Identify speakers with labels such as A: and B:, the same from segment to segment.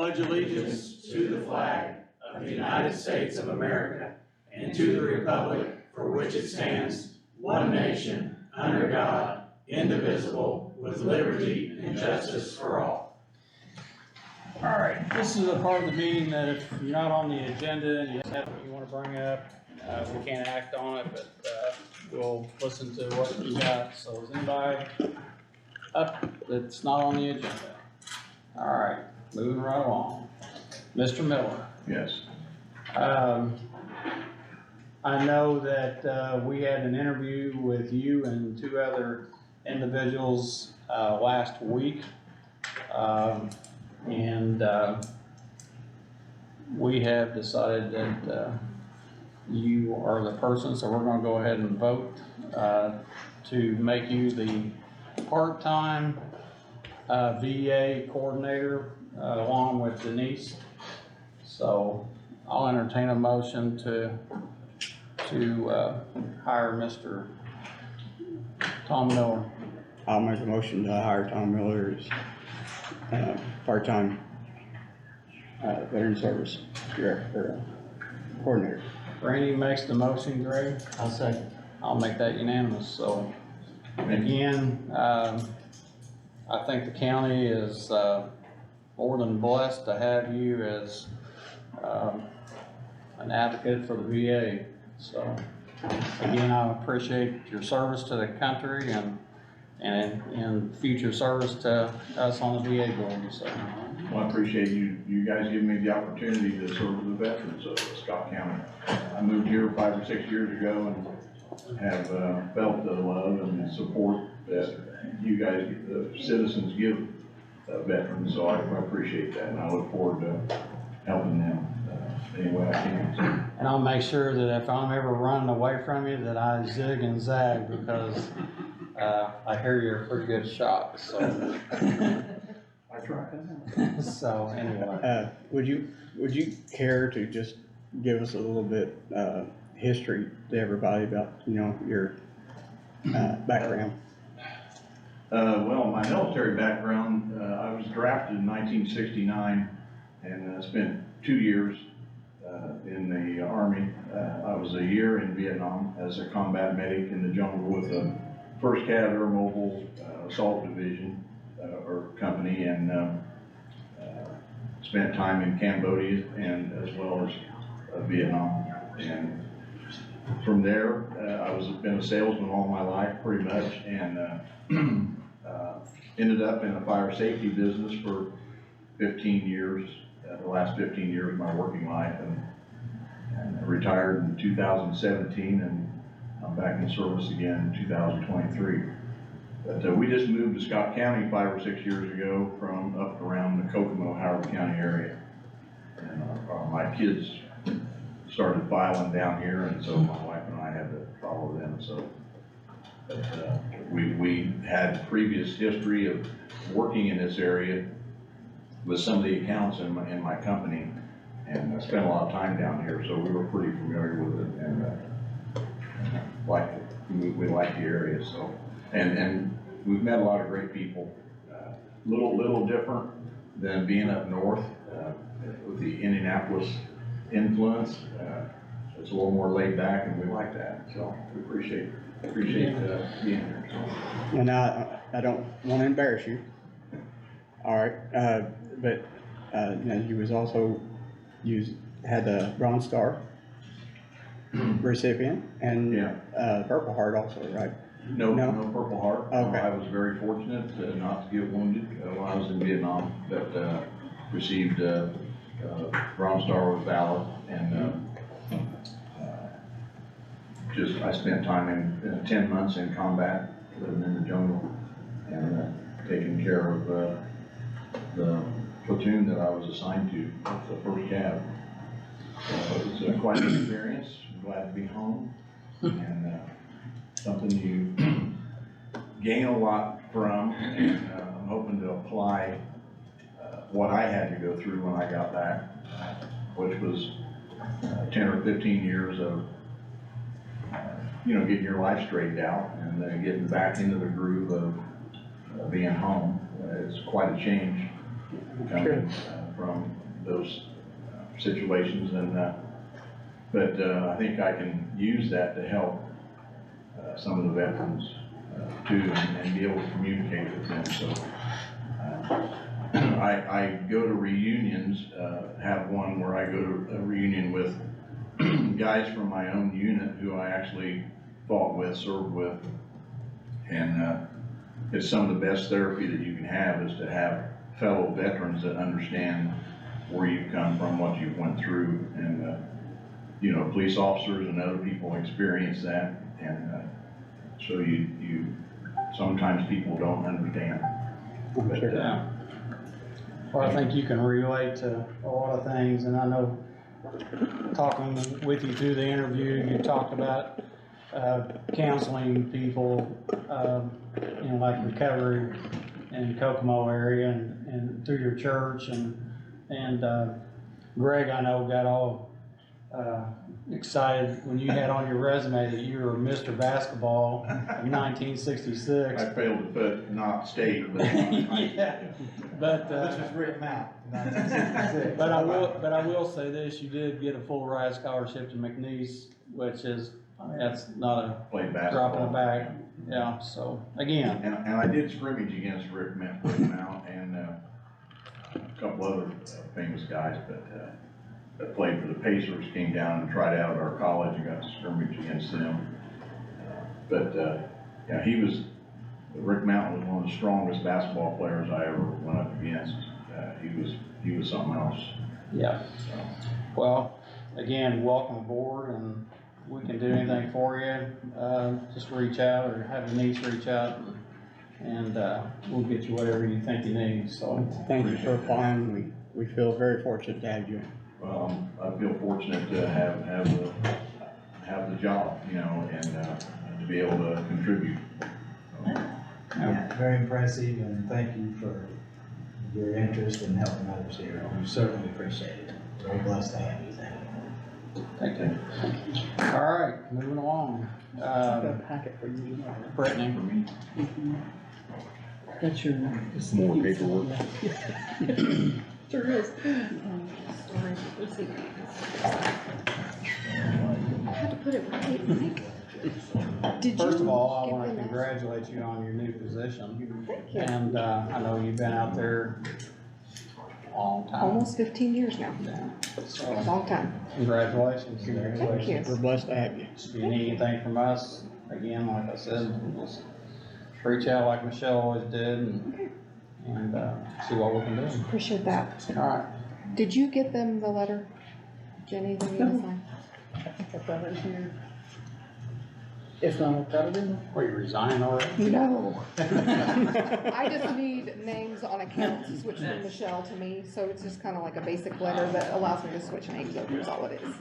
A: pledge allegiance to the flag of the United States of America and to the republic for which it stands, one nation, under God, indivisible, with liberty and justice for all. All right, this is a part of the meeting that if you're not on the agenda and you have something you want to bring up, we can't act on it, but we'll listen to what you got. So is anybody up that's not on the agenda? All right, moving right along. Mr. Miller.
B: Yes.
A: I know that we had an interview with you and two other individuals last week. We have decided that you are the person, so we're going to go ahead and vote to make you the part-time VA coordinator along with Denise. So I'll entertain a motion to hire Mr. Tom Miller.
C: I'll make a motion to hire Tom Miller as part-time veteran service director, coordinator.
A: Randy makes the motion, Greg.
C: I'll second.
A: I'll make that unanimous. So again, I think the county is more than blessed to have you as an advocate for the VA. So again, I appreciate your service to the country and future service to us on the VA board. So
B: Well, I appreciate you guys giving me the opportunity to serve with the veterans of Scott County. I moved here 5 or 6 years ago and have felt the love and the support that you guys, the citizens, give veterans. So I appreciate that, and I look forward to helping them any way I can.
A: and I'll make sure that if I'm ever running away from you, that I zig and zag because I hear you're a pretty good shot. So.
B: I try.
A: So anyway,
C: Would you care to just give us a little bit history to everybody about your background?
B: Well, my military background, I was drafted in 1969 and spent 2 years in the Army. I was a year in Vietnam as a combat medic in the jungle with the 1st Cav Air Mobile Assault Division or company, and spent time in Cambodia and as well as Vietnam. And from there, I was been a salesman all my life pretty much, and ended up in a fire safety business for 15 years, the last 15 years of my working life, and retired in 2017, and I'm back in service again in 2023. But we just moved to Scott County 5 or 6 years ago from up around the Kokomo, Howard County area. And my kids started filing down here, and so my wife and I had to follow them. So we had previous history of working in this area with some of the accounts in my company, and I spent a lot of time down here, so we were pretty familiar with it, and we liked the area. So and we've met a lot of great people. Little different than being up north with the Indianapolis influence. It's a little more laid back, and we like that. So we appreciate being here. So.
C: And I don't want to embarrass you. All right, but you was also had the Bronze Star recipient and Purple Heart also, right?
B: No Purple Heart.
C: Okay.
B: I was very fortunate not to get wounded while I was in Vietnam, but received Bronze Star with Valor, and I spent time in 10 months in combat, living in the jungle, and taking care of the platoon that I was assigned to, the 1st Cav. So it was quite an experience. I'm glad to be home, and something you gain a lot from, and I'm hoping to apply what I had to go through when I got back, which was 10 or 15 years of getting your life straightened out and then getting back into the groove of being home. It's quite a change coming from those situations, and, but I think I can use that to help some of the veterans too, and be able to communicate with them, so. I go to reunions, have one where I go to a reunion with guys from my own unit who I actually fought with, served with, and it's some of the best therapy that you can have is to have fellow veterans that understand where you've come from, what you've went through, and you know, police officers and other people experience that, and so you sometimes people don't understand. But,
C: Sure.
A: Yeah. Well, I think you can relate to a lot of things, and I know, talking with you through the interview, you talked about, counseling people, you know, like recovery in Kokomo area and through your church, and Greg, I know, got all, excited when you had on your resume that you were Mr. Basketball in 1966.
B: I failed to put not state, but.
A: Yeah, but,
D: Which was written out in 1966.
A: but I will say this, you did get a full ride scholarship to McNeese, which is, I mean, that's not a
B: Played
A: drop in the
B: basketball.
A: bag. Yeah, so, again,
B: And I did scrimmage against Rick Mount and a couple other famous guys, but that played for the Pacers, came down and tried out at our college and got to scrimmage against them. But yeah, Rick Mount was one of the strongest basketball players I ever went up against. He was something else.
A: yeah.
B: So.
A: Well, again, welcome aboard, and we can do anything for you. Just reach out or have Denise reach out, and we'll get you whatever you think you need, so.
C: Thank you for applying. We feel very fortunate to have you.
B: Well, I feel fortunate to have the job, you know, and to be able to contribute.
D: Yeah, very impressive, and thank you for your interest in helping others here. We certainly appreciate it. Very blessed to have you.
A: Thank you. All right, moving along.
C: Packet for you.
A: Brittany.
E: That's your.
C: More paperwork.
E: Sure is.
F: I had to put it right, Mike. Did
A: First of
F: you
A: all, I
F: give
A: want to
F: them that?
A: congratulate you on your new position.
F: Thank you.
A: And I know you've been out there a long time.
F: Almost 15 years now.
A: Yeah.
F: A
A: So,
F: long time.
A: congratulations.
F: Thank you.
C: We're blessed to have you.
A: If you need anything from us, again, like I said, just reach out like Michelle always did and see what we can do.
F: Appreciate that.
A: All right.
F: Did you get them the letter, Jenny, that you had to sign?
E: I think I got it here. If not, I've got it in.
A: Are you resigning already?
F: No. I just need names on accounts switched from Michelle to me, so it's just kind of like a basic letter that allows me to switch names over, is all it is.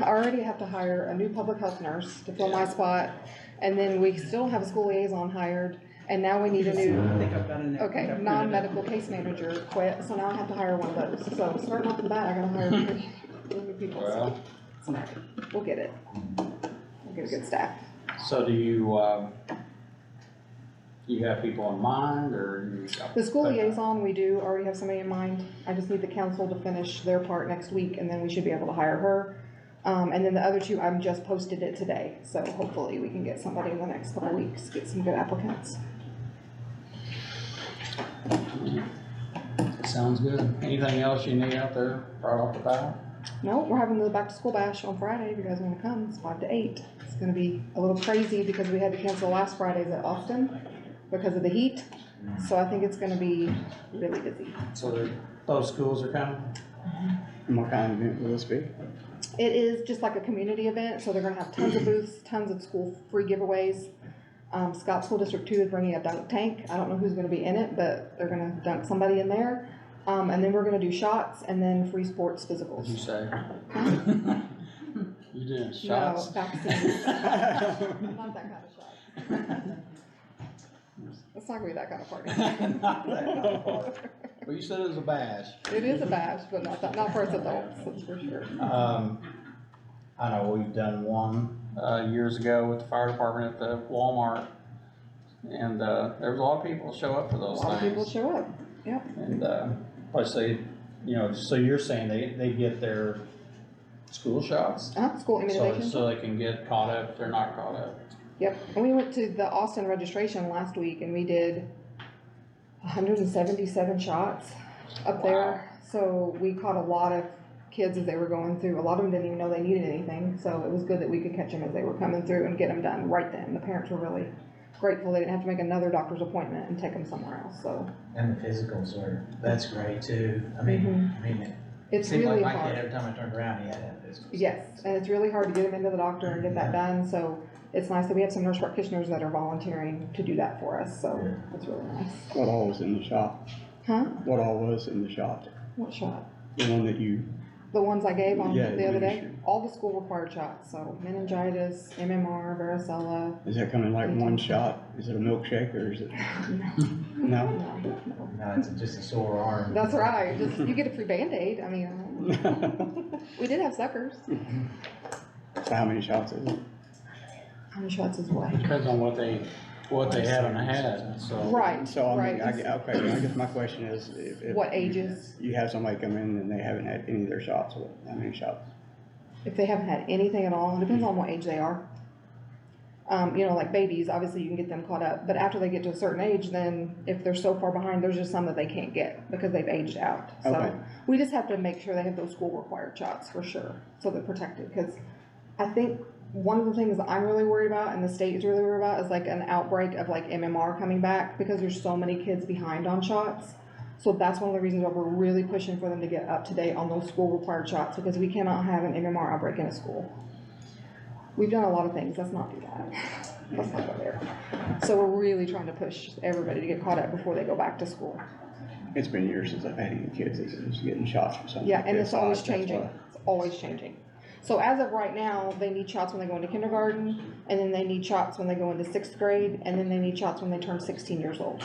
F: I already have to hire a new public health nurse to fill my spot, and then we still have a school liaison hired, and now we need a new,
E: I think I've got it.
F: okay, non-medical case manager quit, so now I have to hire one of those. So starting off the bat, I gotta hire three new people, so
A: Well,
F: it's a matter. We'll get it. We'll get a good staff.
A: so do you have people in mind, or you?
F: The school liaison, we do already have somebody in mind. I just need the council to finish their part next week, and then we should be able to hire her. And then the other two, I'm just posted it today, so hopefully we can get somebody in the next couple of weeks, get some good applicants.
A: Sounds good. Anything else you need out there right off the bat?
F: No, we're having the back to school bash on Friday, if you guys wanna come, it's 5 to 8. It's gonna be a little crazy because we had to cancel last Fridays at Austin because of the heat. So I think it's gonna be really busy.
A: So those schools are coming?
C: And what kind of event will this be?
F: It is just like a community event, so they're gonna have tons of booths, tons of school free giveaways. Scott School District 2 is bringing a dunk tank. I don't know who's gonna be in it, but they're gonna dunk somebody in there. And then we're gonna do shots and then free sports
A: What'd you
F: physicals.
A: say? You doing shots?
F: No, vaccines. Not that kind of shot. It's not gonna be that kind of party.
A: Not that kind of party. Well, you said it was a bash.
F: It is a bash, but not for us adults, that's for sure.
A: I know we've done one, years ago with the fire department at the Walmart.
G: and, there was a lot of people show up for
F: A
G: those
F: lot of people
G: things.
F: show up, yep.
G: And, plus they, you know, so you're saying they get their school shots?
F: School immunization.
G: So they can get caught up if they're not caught up.
F: Yep, and we went to the Austin registration last week and we did 177 shots up there. So we caught a lot of kids as they were going through. A lot of them didn't even know they needed anything, so it was good that we could catch them as they were coming through and get them done right then. The parents were really grateful they didn't have to make another doctor's appointment and take them somewhere else, so.
D: And the physicals that's great too. I mean, it
F: It's
D: seemed like
F: really
D: my kid,
F: hard.
D: every time I turned around, he had to have physicals.
F: Yes, and it's really hard to get them into the doctor and get that done, so it's nice that we have some nurse practitioners that are volunteering to do that for us, so it's really nice.
C: What all was in the shot?
F: Huh?
C: What all was in the shot?
F: What shot?
C: The one that you,
F: The ones I gave on
C: Yeah,
F: the other day?
C: administered.
F: All the school required shots, so meningitis, MMR, varicella.
C: is that coming like one shot? Is it a milkshake or is it? No?
D: No, it's just a sore arm.
F: That's right, just, you get a free Band-Aid, I mean, we did have suckers.
C: So how many shots is it?
F: How many shots is what?
G: Depends on what they haven't had, so.
F: Right,
C: So I
F: right,
C: mean, okay, I guess my question is, if
F: what ages?
C: you have somebody come in and they haven't had any of their shots, how many shots?
F: If they haven't had anything at all, it depends on what age they are. You know, like babies, obviously you can get them caught up, but after they get to a certain age, then if they're so far behind, there's just some that they can't get because they've aged out.
C: Okay.
F: So we just have to make sure they have those school required shots for sure, so they're protected, cause I think one of the things I'm really worried about and the state is really worried about is like an outbreak of like MMR coming back because there's so many kids behind on shots. So that's one of the reasons why we're really pushing for them to get up to date on those school required shots, because we cannot have an MMR outbreak in a school. We've done a lot of things, let's not do that. Let's not go there. So we're really trying to push everybody to get caught up before they go back to school.
C: It's been years since I've had any kids that was getting shots for something.
F: Yeah,
C: like
F: and
C: this,
F: it's always
C: so that's
F: changing,
C: why.
F: it's always changing. So as of right now, they need shots when they go into kindergarten, and then they need shots when they go into 6th grade, and then they need shots when they turn 16 years old.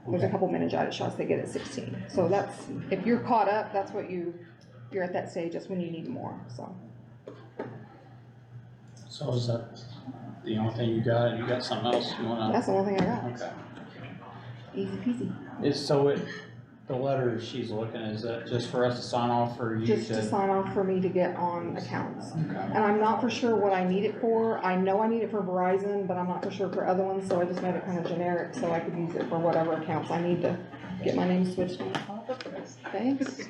F: There's a couple meningitis shots they get at 16. So that's, if you're caught up, that's what you're at that stage, that's when you need more, so.
G: So is that the only thing you got? You got something else you wanna?
F: That's the only thing I got.
G: Okay.
F: Easy peasy.
G: The letter she's looking, is that just for us to sign off for you to?
F: Just to sign off for me to get on accounts.
G: Okay.
F: And I'm not for sure what I need it for. I know I need it for Verizon, but I'm not for sure for other ones, so I just made it kind of generic so I could use it for whatever accounts I need to get my name switched on. Thanks.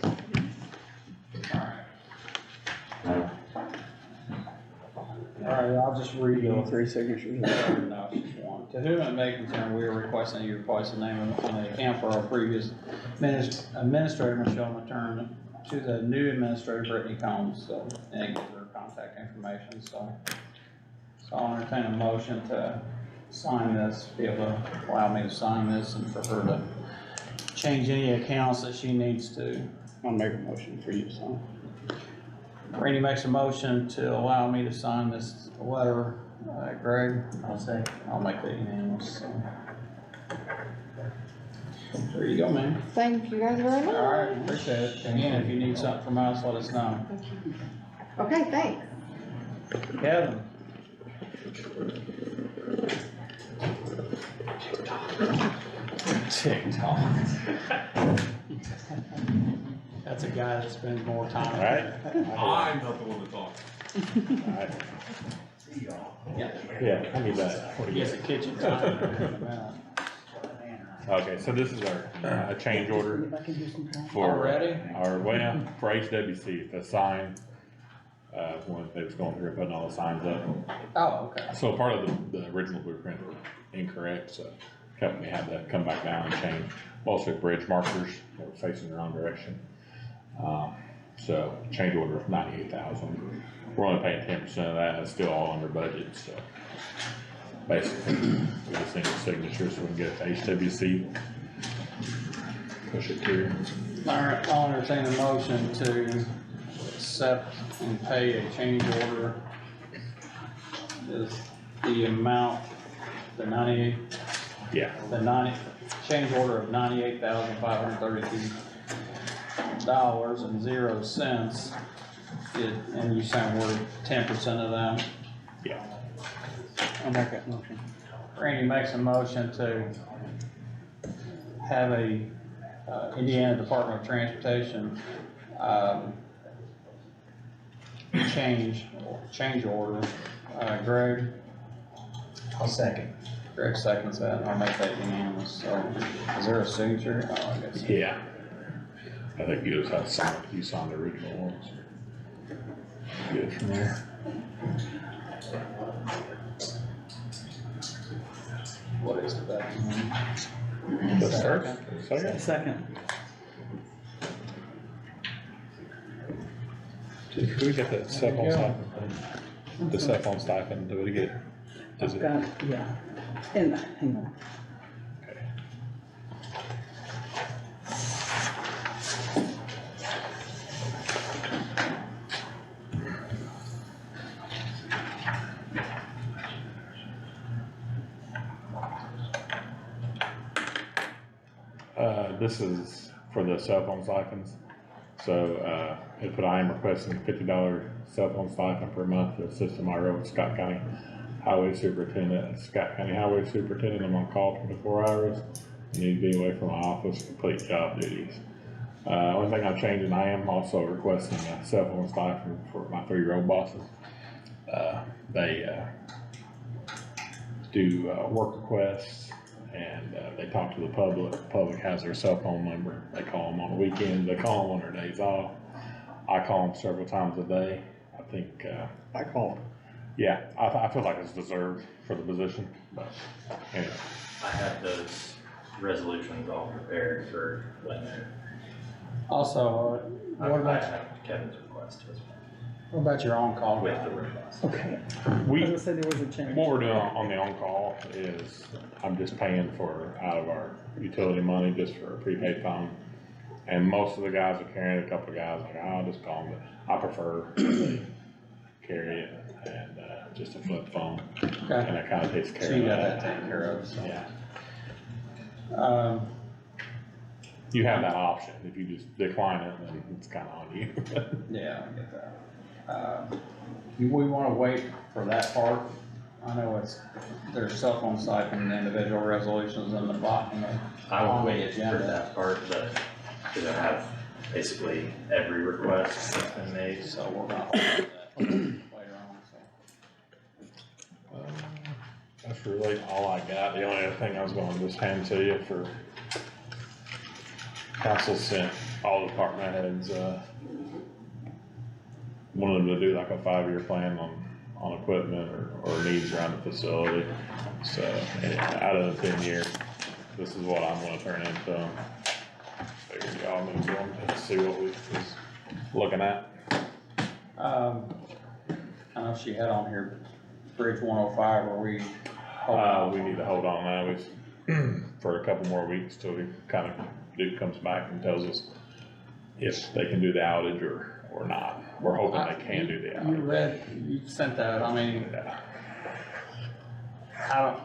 G: Alright, I'll just read
C: You know,
G: you.
C: 3 signatures.
G: No, it's just one. To whom it may concern, we are requesting that you replace the name on the account for our previous administrator, Michelle Matern, to the new administrator, Brittany Combs, so, and give her contact information, so. So I'll entertain a motion to sign this, be able to allow me to sign this and for her to change any accounts that she needs to.
C: I'll make a motion for you to sign.
G: Randy makes a motion to allow me to sign this letter. Greg?
D: I'll say.
G: I'll make that unanimous, so. There you go, man.
F: Thank you guys very much.
G: Alright, appreciate it. Again, if you need something from us, let us know.
F: Okay, thanks.
G: Kevin? TikTok. That's a guy that spends more time.
H: I'm not the one to talk. Yeah, I need that.
G: He has a kitchen time.
H: Okay, so this is our, a change order for.
G: Already?
H: Our, well, for HWC, the sign, when they was going through and putting all the signs up.
G: Oh, okay.
H: So part of the original blueprint were incorrect, so company had to come back down and change. Also bridge markers that were facing the wrong direction. So change order of 98,000. We're only paying 10% of that, it's still all under budget, so. Basically, we just need a signature so we can get it to HWC. Push it through.
G: Alright, I'll entertain a motion to accept and pay a change order. Is the amount, the 98,
H: Yeah,
G: the 90, change order of $98,532.00. And you saying we're 10% of that?
H: yeah.
C: I'll make that motion.
G: Randy makes a motion to have a, Indiana Department of Transportation, change order. Greg
D: I'll second.
G: seconds that, and I'll make that unanimous, so, is there a signature? Oh, I guess.
H: Yeah. I think you just have some, you signed the original ones. Get it from there.
G: What is it that?
H: The first, second?
E: Second.
H: Did we get the cell phone stipend? The cell phone stipend, did we get? Is
E: I've
H: it?
E: got, yeah, and, hang on.
H: This is for the cell phone stipends. So, if I am requesting $50 cell phone stipend per month to assist in my role with Scott County Highway Superintendent. Scott County Highway Superintendent, I'm on call 24 hours. I need to be away from my office to complete job duties. Only thing I'm changing, I am also requesting a cell phone stipend for my 3-year-old bosses. They do work requests, and they talk to the public. The public has their cell phone number. They call them on the weekends. They call them on their days off. I call them several times a day. I think,
C: I called.
H: yeah, I feel like it's deserved for the position, but anyway.
I: I have those resolutions all prepared for when they're.
G: Also, what
I: I
G: about,
I: have Kevin's request as well,
G: what about your on-call?
I: with the request.
E: Okay,
H: We,
E: as I said, there was a change.
H: what we're doing on the on-call is, I'm just paying for, out of our utility money, just for a prepaid phone. And most of the guys are carrying it. A couple of guys are like, oh, I'll just call them, but I prefer they carry it, and, just a flip phone, and
G: Okay,
H: that kinda takes care
G: so
H: of
G: you got that
H: that.
G: taken care of, so.
H: Yeah, you have that option. If you just decline it, then it's kinda on you.
G: Yeah, I get that. Do we wanna wait for that part? I know there's cell phone stipend and individual resolutions in the bottom.
I: I
G: On
I: would
G: the
I: wait for
G: agenda.
I: that part, but, cause I have basically every request that's been made.
G: So we're gonna hold that later on, so.
H: That's really all I got. The only other thing I was gonna just hand to you for council sent all department heads, wanted them to do like a 5-year plan on equipment or needs around the facility. So, out of the 10 years, this is what I'm gonna turn into them. Figured y'all maybe want to see what we was looking at.
G: I know she had on here Bridge 105, where we.
H: We need to hold on now, for a couple more weeks till we Duke comes back and tells us if they can do the outage or not. We're hoping they can do the outage.
G: You sent that, I mean,
H: Yeah.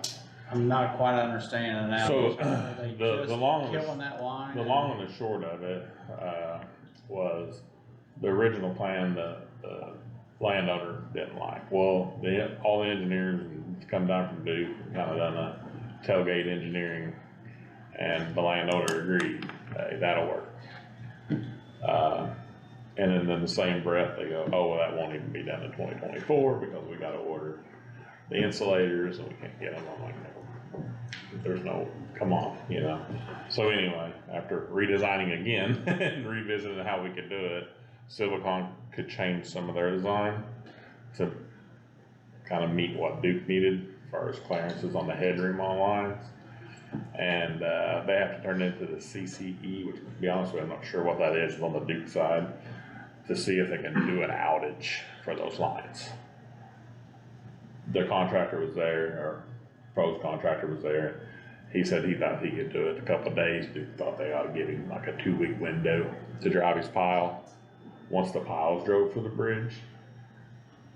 G: I'm not quite understanding now.
H: So,
G: Are they
H: the
G: just
H: long and the-
G: killing that line?
H: The long and the short of it, was the original plan the landowner didn't like. Well, all the engineers come down from Duke, kinda done a tailgate engineering, and the landowner agreed, hey, that'll work. And then in the same breath, they go, oh, well, that won't even be done in 2024 because we gotta order the insulators and we can't get them. I'm like, no, there's no, come on, you know? So anyway, after redesigning again and revisiting how we could do it, Silvacon could change some of their design to kind of meet what Duke needed as far as clearances on the headroom on lines. And they have to turn it into the CCE, which, to be honest with you, I'm not sure what that is on the Duke side, to see if they can do an outage for those lines. The contractor was there, or proposed contractor was there. He said he thought he could do it in a couple of days. Duke thought they ought to give him like a 2-week window to drive his pile. Once the piles drove for the bridge,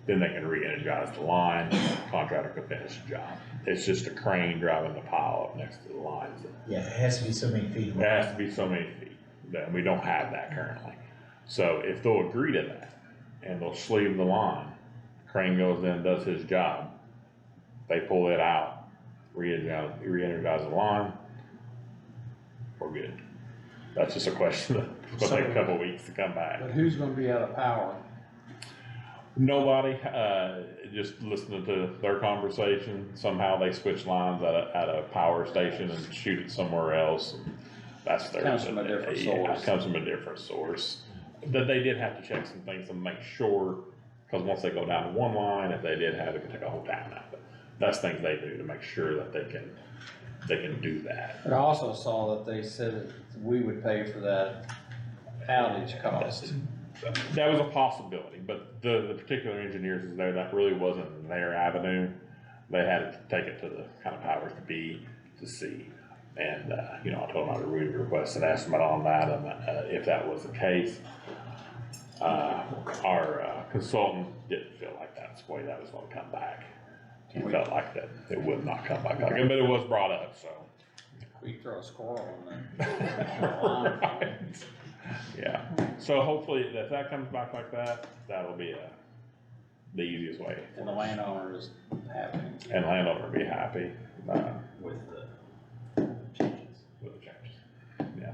H: then they can re-energize the line, contractor can finish the job. It's just a crane driving the pile up next to the lines.
D: Yeah, it has to be so many feet.
H: It has to be so many feet, that we don't have that currently. So if they'll agree to that, and they'll sleeve the line, crane goes in, does his job, they pull it out, re-energize the line, we're good. That's just a question that's gonna take a couple of weeks to come back.
G: But who's gonna be out of power?
H: Nobody, just listening to their conversation, somehow they switch lines at a power station and shoot it somewhere else. That's their.
G: Comes from a different source.
H: It comes from a different source. That they did have to check some things to make sure, because once they go down to one line, if they did have it, could take a whole town out. But that's things they do to make sure that they can do that.
G: But I also saw that they said that we would pay for that outage cost.
H: That was a possibility, but the particular engineers is there, that really wasn't their avenue. They had to take it to the kind of powers to be to see. And, you know, I told them I would read the request and ask them on that, and if that was the case. Our consultant didn't feel like that's the way that was gonna come back. He felt like that it would not come back, but it was brought up, so.
G: We throw a squirrel in there.
H: Right. Yeah, so hopefully if that comes back like that, that'll be the easiest way.
G: And the landowner is happy.
H: And landowner will be happy,
I: With the changes.
H: with the changes, yeah.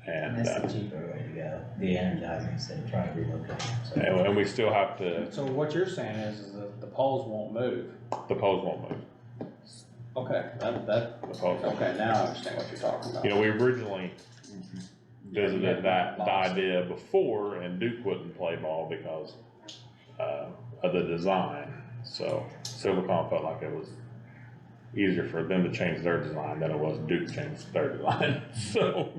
D: And
H: And,
D: that's the cheaper way to go, the energizing instead of trying to relocate. So
H: and we still have to,
G: So what you're saying is that the poles won't move.
H: the poles won't move,
G: Okay, that,
H: the poles won't.
G: okay, now I understand what you're talking about.
H: You know, we originally visited that idea before, and Duke wouldn't play ball because, of the design. So Silvercom felt like it was easier for them to change their design than it was Duke to change their design, so,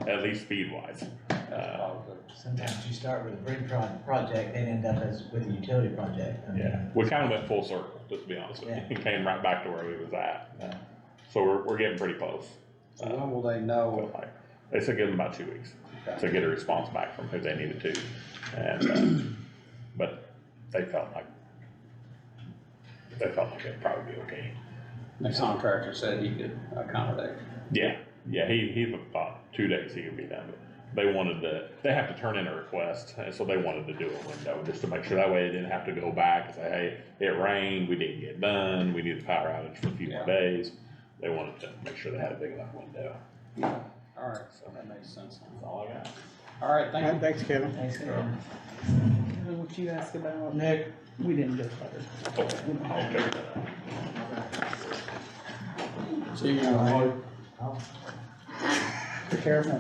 H: at least speed wise.
G: That's positive.
D: sometimes you start with a bridge project and end up with a utility project. I mean,
H: Yeah, we kind of went full circle, just to be honest with you, and came right back to where we was at. So we're getting pretty close.
G: So when will they
H: Felt
G: know?
H: like. They said give them about 2 weeks
G: Okay.
H: to get a response back from who they needed to, and, but they felt like it'd probably be okay.
G: The contractor said he could accommodate.
H: Yeah, he thought 2 days he could be done, but they have to turn in a request, and so they wanted to do a window, just to make sure that way they didn't have to go back and say, hey, it rained, we didn't get done, we need the power outage for a few more days. They wanted to make sure they had a big enough window.
G: All right, so that makes sense.
H: That's all I got.
G: All right, thank you.
C: Thanks, Kevin.
D: Thanks, Kevin.
E: What you asked about,
G: Nick,
E: we didn't go further.
H: Okay.
G: see you on
E: Be careful.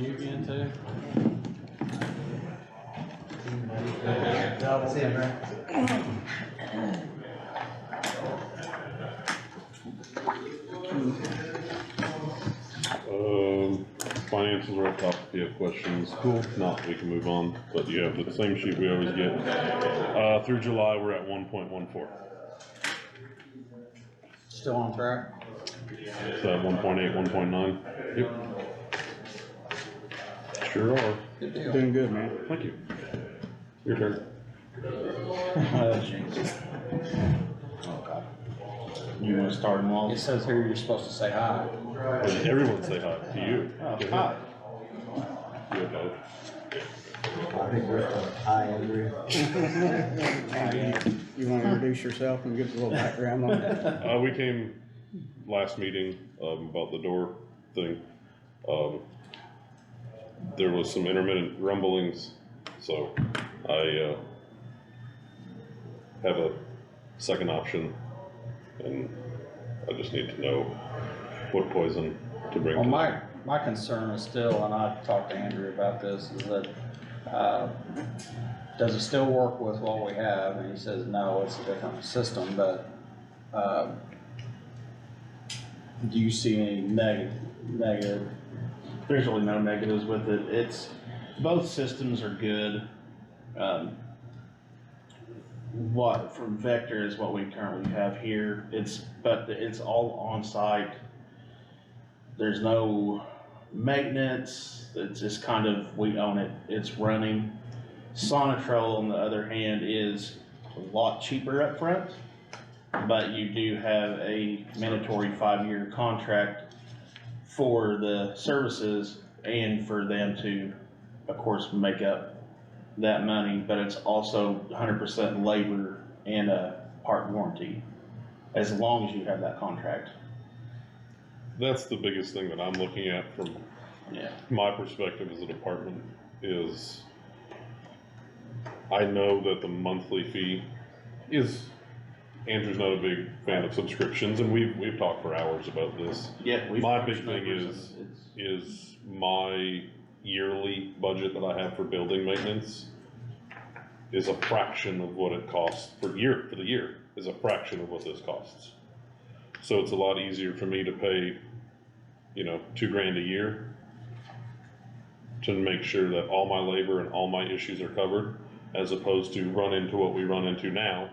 G: you again too?
D: See you, Brent.
J: Finances are up top if you have questions. Cool. If not, we can move on, but you have the same sheet we always get. Through July, we're at 1.14.
G: Still on track?
J: So 1.8, 1.9. Yep. Sure are.
G: Good deal.
C: Doing good, man.
J: Thank you. Your turn.
I: You wanna start them off?
G: It says here you're supposed to say hi.
J: Everyone say hi to you.
G: Oh,
J: Go
G: hi.
J: ahead. You have both.
D: I think we're, I agree.
C: Andy, you wanna introduce yourself and give us a little background on it?
J: We came last meeting, about the door thing. There was some intermittent rumblings, so I, have a second option, and I just need to know what poison to bring
G: Well,
J: to
G: my concern is still, and I talked to Andrew about this, is that, does it still work with what we have? And he says, no, it's a different system, but, do you see any negative?
K: There's really no negatives with it. Both systems are good. What from Vector is what we currently have here. But it's all on site. There's no maintenance. It's just kind of, we own it. It's running. Sonatrol, on the other hand, is a lot cheaper up front, but you do have a mandatory 5-year contract for the services and for them to, of course, make up that money, but it's also 100% labor and a part warranty, as long as you have that contract.
J: That's the biggest thing that I'm looking at from
K: Yeah.
J: my perspective as a department is I know that the monthly fee is, Andrew's not a big fan of subscriptions, and we've talked for hours about this.
K: Yeah.
J: My big thing is my yearly budget that I have for building maintenance is a fraction of what it costs for the year, is a fraction of what this costs. So it's a lot easier for me to pay, you know, $2,000 a year to make sure that all my labor and all my issues are covered, as opposed to run into what we run into now,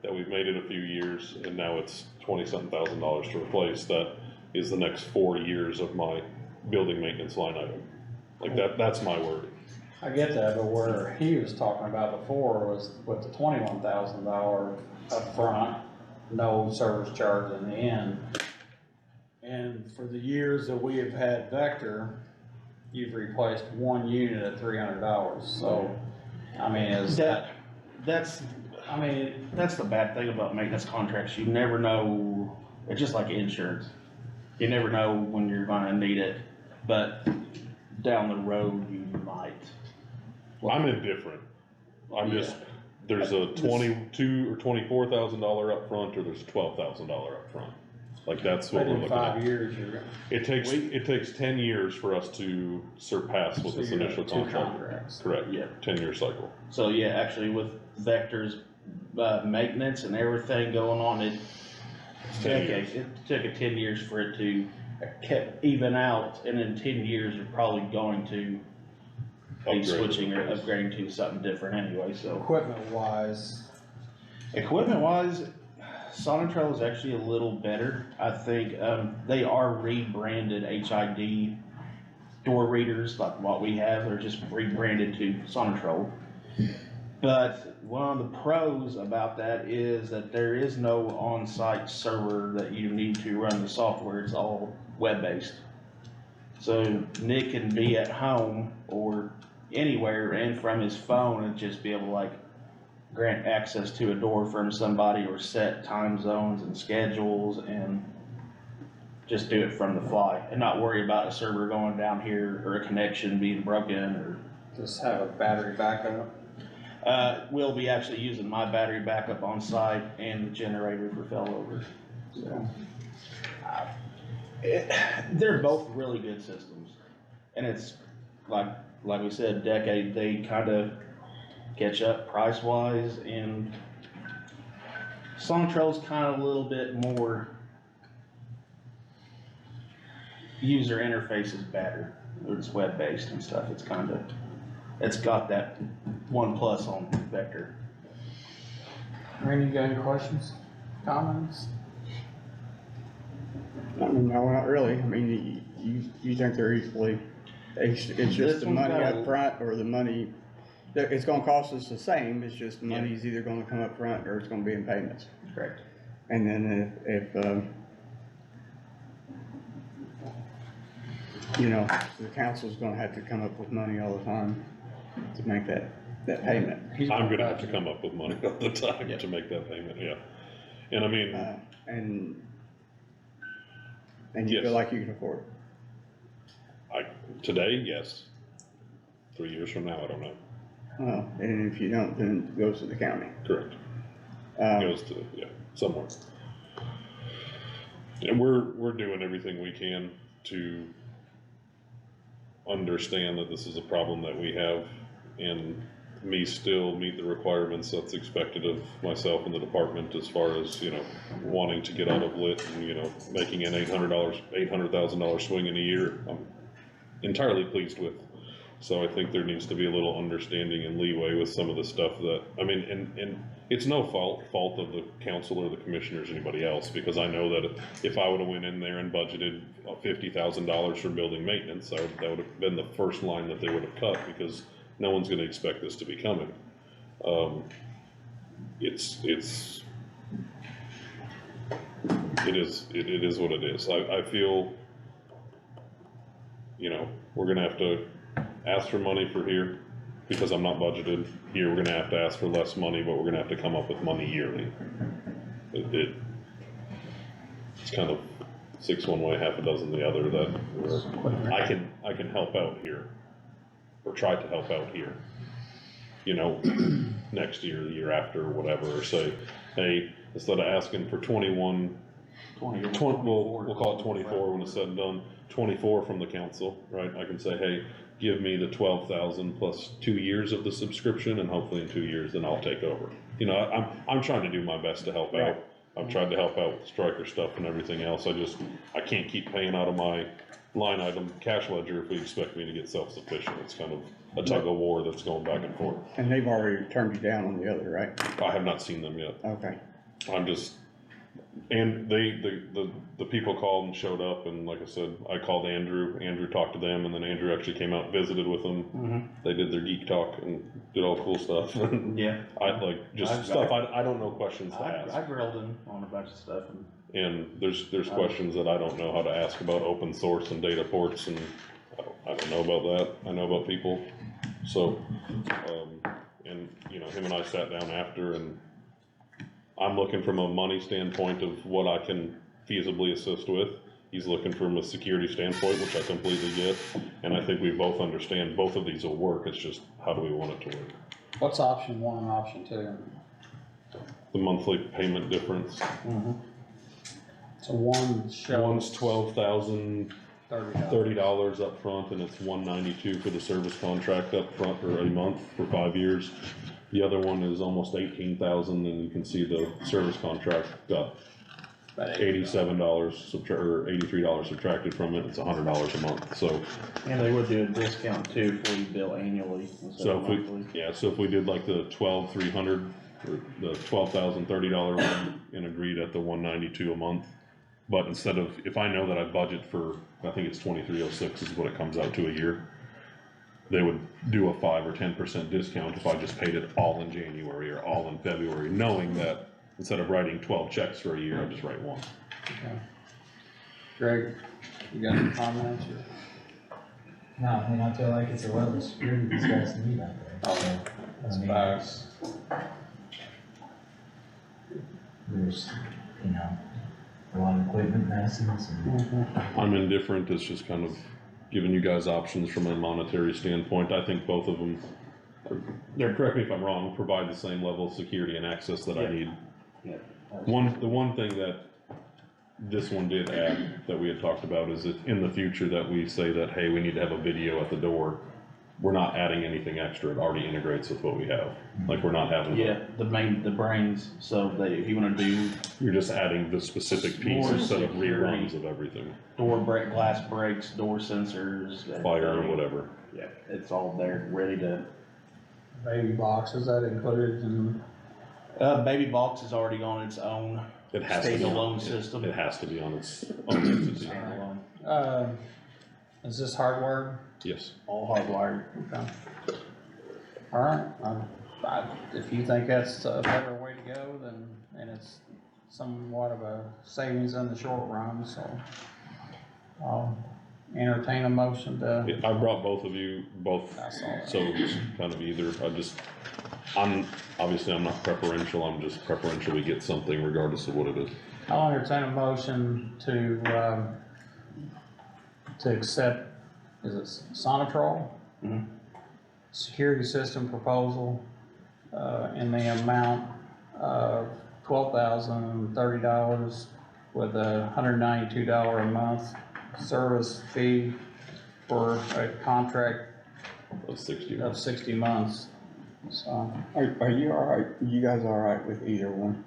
J: that we've made it a few years and now it's $20-something thousand to replace. That is the next 4 years of my building maintenance line item. Like that's my worry.
G: I get that, but where he was talking about before was with the $21,000 upfront, no service charge in the end. And for the years that we have had Vector, you've replaced one unit at $300, so, I mean, is that,
K: That's the bad thing about maintenance contracts. You never know. It's just like insurance. You never know when you're gonna need it, but down the road you might.
J: I'm indifferent. I'm just, there's a $22,000 or $24,000 upfront, or there's a $12,000 upfront. Like that's what
G: but
J: we're
G: in
J: looking
G: 5
J: at.
G: years, you're,
J: It takes 10 years for us to surpass what
G: so
J: this
G: you're
J: initial
G: at 2
J: contract.
G: contracts.
J: Correct,
K: Yeah.
J: 10-year cycle.
K: So yeah, actually with Vector's maintenance and everything going on, it took 10 years for it to even out, and in 10 years you're probably going to be
J: Upgrade.
K: switching or upgrading to something different anyway, so.
G: Equipment wise,
K: Equipment wise, Sonatrol is actually a little better. I think, they are rebranded HID door readers, like what we have, they're just rebranded to Sonatrol. But one of the pros about that is that there is no on-site server that you need to run the software, it's all web-based. So Nick can be at home or anywhere and from his phone and just be able to like grant access to a door from somebody or set time zones and schedules and just do it from the fly and not worry about a server going down here or a connection being broken or.
G: just have a battery backup.
K: We'll be actually using my battery backup on site and the generator for failover, so. They're both really good systems, and it's like we said, Decade, they kind of catch up price wise, and Sonatrol's kind of a little bit more, user interface is better, it's web based and stuff, it's got that one plus on Vector.
G: Randy, you got any questions, comments?
C: I mean, no, not really. I mean, you think they're equally, it's
K: This
C: just the
K: one's
C: money
K: got a-
C: up front or the money, it's gonna cost us the same, it's just the money's either gonna come up front or it's gonna be in payments.
K: Correct.
C: And then if you know, the council's gonna have to come up with money all the time to make that payment.
J: I'm gonna have to come up with money all the time to make that payment, yeah. And I mean,
C: And you
J: Yes.
C: feel like you can afford it.
J: today, yes. 3 years from now, I don't know.
C: Well, and if you don't, then it goes to the county.
J: Correct.
C: Um,
J: Goes to, somewhere. And we're doing everything we can to understand that this is a problem that we have, and me still meet the requirements that's expected of myself and the department as far as, wanting to get out of lit and, making an $800,000 swing in a year, I'm entirely pleased with. So I think there needs to be a little understanding and leeway with some of the stuff that, and it's no fault of the council or the commissioners or anybody else, because I know that if I would've went in there and budgeted $50,000 for building maintenance, that would've been the first line that they would've cut, because no one's gonna expect this to be coming. It is what it is. I feel, we're gonna have to ask for money for here, because I'm not budgeted here, we're gonna have to ask for less money, but we're gonna have to come up with money yearly. It's kind of six one way, half a dozen the other, that I can help out here, or try to help out here. You know, next year, the year after, or whatever, or say, hey, instead of asking for 21, we'll call it 24 when it's said and done, 24 from the council, right? I can say, hey, give me the 12,000 plus 2 years of the subscription, and hopefully in 2 years, then I'll take over. You know, I'm trying to do my best to help out. I've tried to help out with striker stuff and everything else. I can't keep paying out of my line item cash ledger if we expect me to get self-sufficient. It's kind of a tug of war that's going back and forth.
C: And they've already turned you down on the other, right?
J: I have not seen them yet.
C: Okay.
J: I'm just, and the people called and showed up, and like I said, I called Andrew talked to them, and then Andrew actually came out and visited with them. They did their geek talk and did all cool stuff.
K: Yeah.
J: I like just stuff I don't know questions to ask.
K: I grilled him on a bunch of stuff,
J: And there's questions that I don't know how to ask about open source and data ports, and I don't know about that. I know about people. So, and you know, him and I sat down after, and I'm looking from a money standpoint of what I can feasibly assist with. He's looking from a security standpoint, which I completely get, and I think we both understand both of these will work. It's just how do we want it to work?
G: What's option one and option two?
J: The monthly payment difference.
G: So one shows
J: One's $12,030
G: $30.
J: up front, and it's $192 for the service contract up front or a month for 5 years. The other one is almost $18,000, and you can see the service contract got $87 or $83 subtracted from it. It's $100 a month. So,
K: and they would do a discount too if we bill annually instead
J: so
K: of
J: if we,
K: monthly.
J: yeah, so if we did like the $12,300 or the $12,030 one and agreed at the $192 a month. But instead of, if I know that I budget for, I think it's $2306 is what it comes out to a year, they would do a 5 or 10% discount if I just paid it all in January or all in February, knowing that instead of writing 12 checks for a year, I just write one.
G: Okay. Greg, you got any comments?
D: No, I mean, I feel like it's a level of security these guys need out there.
G: Oh,
D: I mean,
G: facts.
D: there's, you know, a lot of equipment messes and.
J: I'm indifferent, it's just kind of giving you guys options from a monetary standpoint. I think both of them, correct me if I'm wrong, provide the same level of security and access that I need.
K: Yeah.
J: The one thing that this one did add that we had talked about is if in the future that we say that, hey, we need to have a video at the door, we're not adding anything extra, it already integrates with what we have. Like we're not having,
K: Yeah, the brains, so that if you wanna do
J: you're just adding the specific piece
K: More
J: instead of
K: security.
J: reruns of everything,
K: glass breaks, door sensors.
J: fire or
K: everything.
J: whatever.
K: Yeah, it's all there, ready to,
G: Baby boxes, that included in,
K: baby box is already on its own
J: It has to be on,
K: standalone system.
J: it has to be on its own entity.
K: Standalone.
G: is this hardware?
J: Yes.
K: All hardwired.
G: Okay. All right, if you think that's a better way to go, then, and it's somewhat of a savings in the short run, so I'll entertain a motion to,
J: I brought both of you, both,
G: I saw that.
J: so it's kind of either, obviously I'm not preferential, I'm just preferential we get something regardless of what it is.
G: I'll entertain a motion to accept, is it Sonatrol?
K: Mhm.
G: Security system proposal, in the amount of $12,030 with a $192 a month service fee for a contract
J: Of 60.
G: of 60 months, so,
C: Are you all right, you guys all right with either one?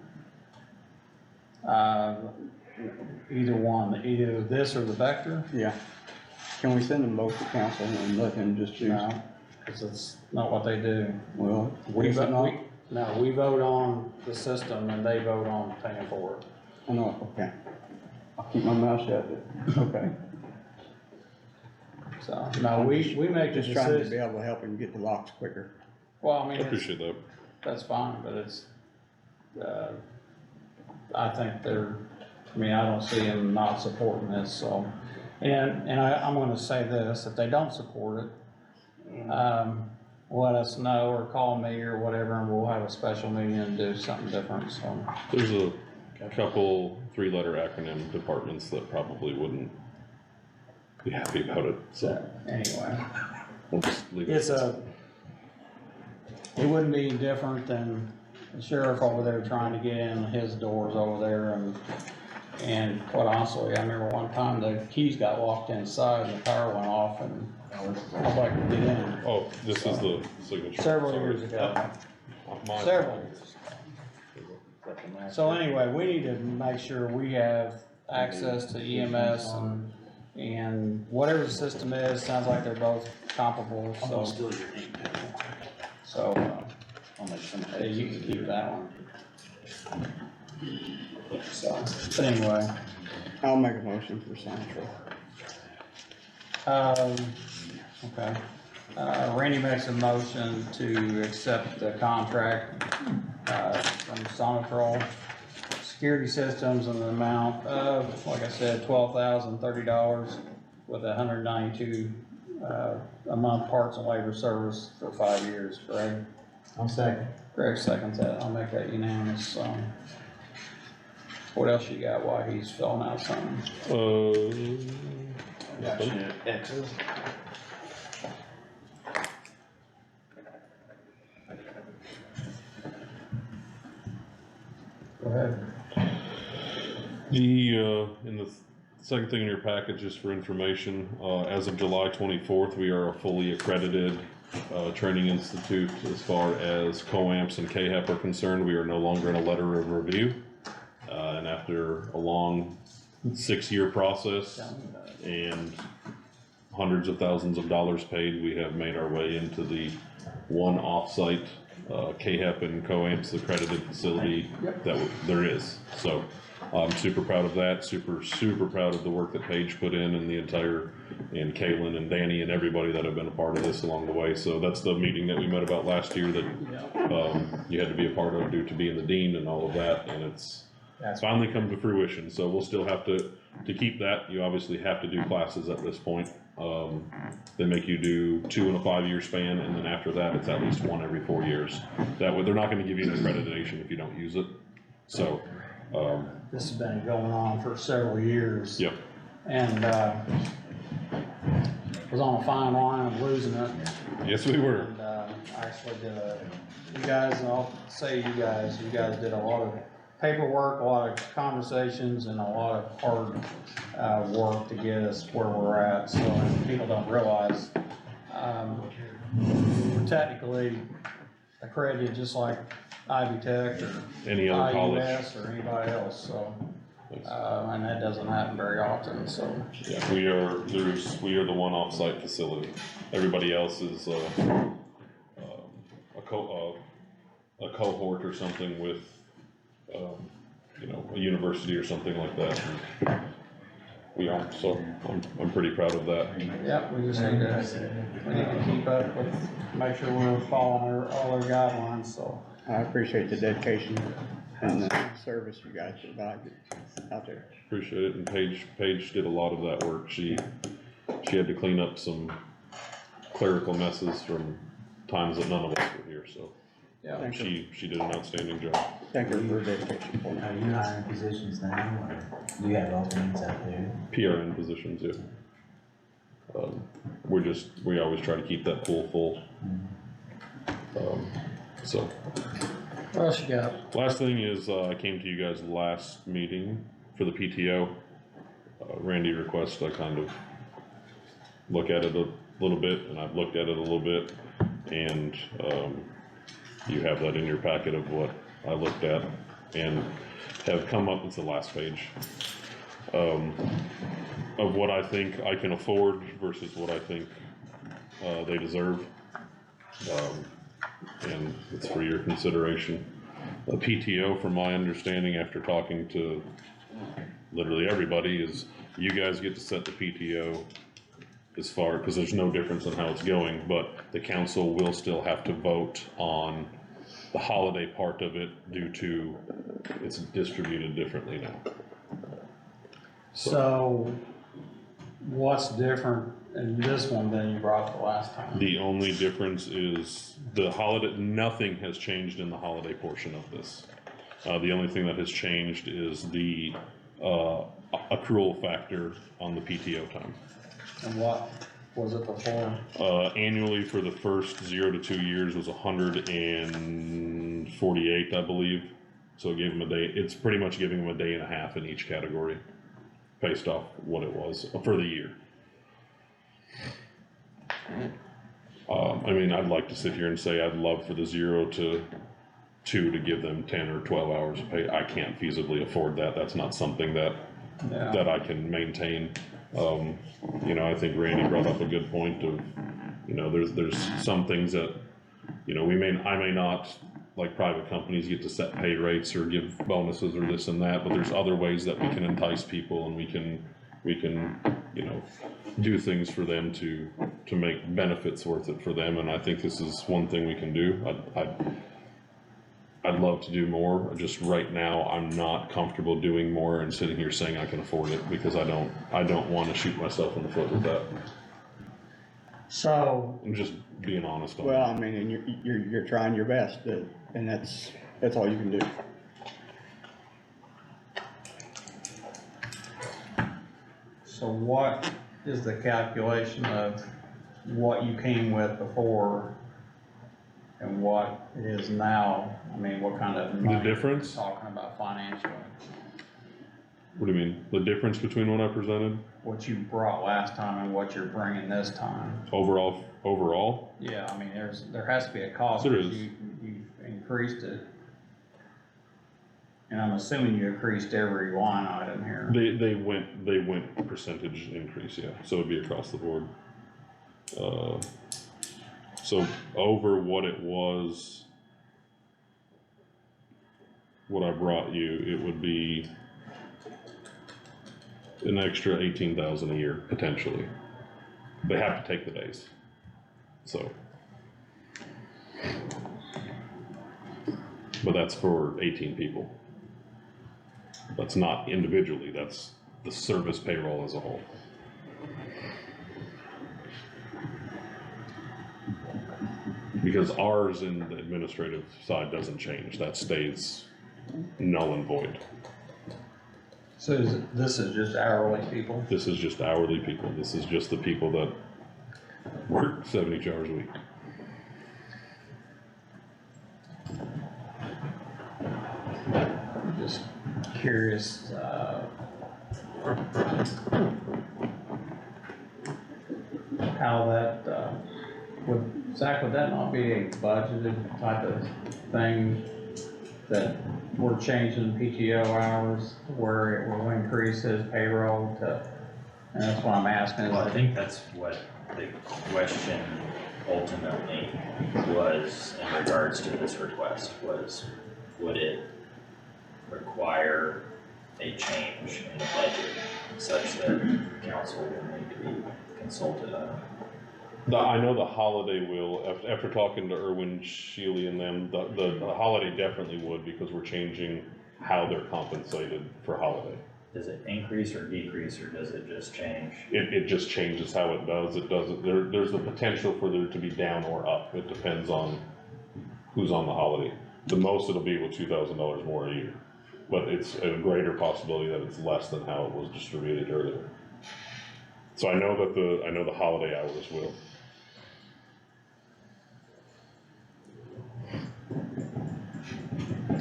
G: either one, either this or the Vector?
C: Yeah. Can we send them both to council and let them just choose?
G: No, because it's not what they do.
C: Well,
G: We
C: is it not?
G: vote, no, we vote on the system and they vote on paying for it.
C: I know, okay. I'll keep my mouth shut, but, okay.
G: So, no, we make the
C: Just trying to be
G: decision.
C: able to help him get the locks quicker.
G: Well, I
J: I
G: mean, it's,
J: appreciate that.
G: that's fine, but it's, I think they're, I mean, I don't see them not supporting this, so. And I'm gonna say this, if they don't support it, let us know or call me or whatever, and we'll have a special meeting and do something different, so.
J: There's a couple three-letter acronym departments that probably wouldn't be happy about it, so
G: Anyway,
J: we'll just leave it.
G: It wouldn't be different than the sheriff over there trying to get in his doors over there, and quite honestly, I remember one time the keys got locked inside and the power went off and nobody could get in.
J: Oh, this is the signature.
G: Several
J: Sorry.
G: years ago.
J: My-
G: Several years. So anyway, we need to make sure we have access to EMS and whatever the system is, sounds like they're both comparable, so. So, yeah, you can keep that one. So, but anyway,
C: I'll make a motion for Central.
G: okay. Randy makes a motion to accept the contract, from Sonatrol Security Systems in the amount of, like I said, $12,030 with $192 a month parts and labor service for 5 years, Greg?
D: I'll second.
G: Greg seconds that, I'll make that unanimous, what else you got while he's filling out something?
K: X's.
G: Go ahead.
J: In the second thing in your package is for information, as of July 24th, we are a fully accredited, training institute as far as COAMPS and KHEP are concerned. We are no longer in a letter of review, and after a long 6-year process and hundreds of thousands of dollars paid, we have made our way into the one off-site KHEP and COAMPS accredited facility that there is. So I'm super proud of that, super proud of the work that Paige put in and and Kaylin and Danny and everybody that have been a part of this along the way. So that's the meeting that we met about last year that you had to be a part of due to being the dean and all of that, and it's finally come to fruition. So we'll still have to keep that. You obviously have to do classes at this point. They make you do 2 in a 5-year span, and then after that, it's at least 1 every 4 years. That way, they're not gonna give you an accreditation if you don't use it. So,
G: This has been going on for several years.
J: yep,
G: And, was on a fine line of losing it.
J: yes, we were.
G: And, actually did you guys, and I'll say you guys did a lot of paperwork, a lot of conversations, and a lot of hard, work to get us where we're at. So, and people don't realize, we're technically accredited just like Ivy Tech or
J: Any other college.
G: IUS or anybody else, so, and that doesn't happen very often, so.
J: Yeah, we are the one off-site facility. Everybody else is, a cohort or something with, a university or something like that. And we aren't, so I'm pretty proud of that.
G: Yep, we just need to keep up with, make sure we're following all their guidelines, so.
C: I appreciate the dedication and the service you guys provide out there.
J: Appreciate it, and Paige did a lot of that work. She had to clean up some clerical messes from times that none of us were here, so.
G: Yeah.
C: Thank you.
J: She did an outstanding job.
C: Thank you for the dedication for me.
D: Are you hiring positions now, or do you have openings out there?
J: PRN positions, yeah. We always try to keep that pool full. So,
G: What else you got?
J: last thing is, I came to you guys last meeting for the PTO. Randy requested I kind of look at it a little bit, and I've looked at it a little bit, and, you have that in your packet of what I looked at, and have come up, it's the last page, of what I think I can afford versus what I think, they deserve. And it's for your consideration. The PTO, from my understanding, after talking to literally everybody, is you guys get to set the PTO as far, because there's no difference in how it's going, but the council will still have to vote on the holiday part of it due to it's distributed differently now.
G: So, What's different in this one than you brought the last time?
J: The only difference is the holiday, nothing has changed in the holiday portion of this. The only thing that has changed is the, accrual factor on the PTO time.
G: And what was it before?
J: Annually for the first 0 to 2 years was 148, I believe. So it gave them a day, it's pretty much giving them a day and a half in each category, based off what it was for the year. I mean, I'd like to sit here and say I'd love for the 0 to 2 to give them 10 or 12 hours of pay. I can't feasibly afford that. That's not something that I can maintain. You know, I think Randy brought up a good point of, you know, there's some things that, you know, I may not, like private companies, get to set pay rates or give bonuses or this and that, but there's other ways that we can entice people, and we can, you know, do things for them to make benefits worth it for them. And I think this is one thing we can do. I'd love to do more. Just right now, I'm not comfortable doing more and sitting here saying I can afford it, because I don't want to shoot myself in the foot with that.
G: So,
J: I'm just being honest on
C: Well,
J: that.
C: I mean, and you're trying your best, and that's all you can do.
G: so what is the calculation of what you came with before and what it is now? I mean, what kind of money are you
J: difference?
G: talking about financially?
J: What do you mean? The difference between what I presented?
G: What you brought last time and what you're bringing this time?
J: Overall?
G: Yeah, I mean, there has to be a cost.
J: There
G: because
J: is.
G: You've increased it. And I'm assuming you increased every line item here.
J: They went percentage increase, yeah, so it'd be across the board. So over what it was, what I brought you, it would be an extra 18,000 a year, potentially. They have to take the days, so. But that's for 18 people. That's not individually, that's the service payroll as a whole. Because ours in the administrative side doesn't change, that stays null and void.
G: So this is just hourly people?
J: This is just hourly people, this is just the people that work 70 hours a week.
G: Just curious, how that, Zach, would that not be a budgeted type of thing that we're changing PTO hours where it will increase his payroll to, and that's what I'm asking.
I: Well, I think that's what the question ultimately was in regards to this request, was would it require a change in the budget such that council will need to be consulted on?
J: I know the holiday will, after talking to Erwin Sheely and them, the holiday definitely would, because we're changing how they're compensated for holiday.
I: Does it increase or decrease, or does it just change?
J: It just changes how it does. It doesn't, there's the potential for there to be down or up. It depends on who's on the holiday. The most it'll be with $2,000 more a year, but it's a greater possibility that it's less than how it was distributed earlier. So I know that the holiday hours will.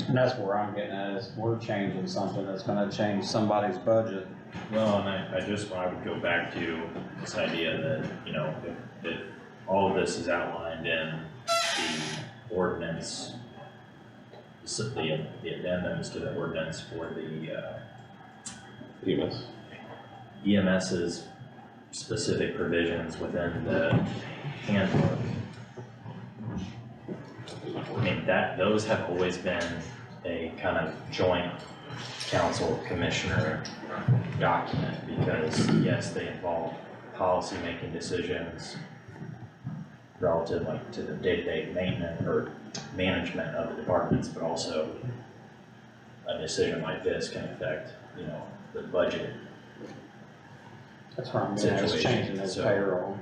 G: And that's where I'm getting at, is we're changing something that's gonna change somebody's budget.
I: Well, and I would go back to this idea that, you know, if all of this is outlined in the ordinance, so the addendums to the ordinance for the,
J: EMS.
I: EMS's specific provisions within the handbook. I mean, those have always been a kind of joint council commissioner document, because yes, they involve policy-making decisions relative like to the day-to-day maintenance or management of the departments, but also a decision like this can affect, you know, the budget.
G: That's what I'm getting at, is
I: situation,
G: changing his
I: so-
G: payroll.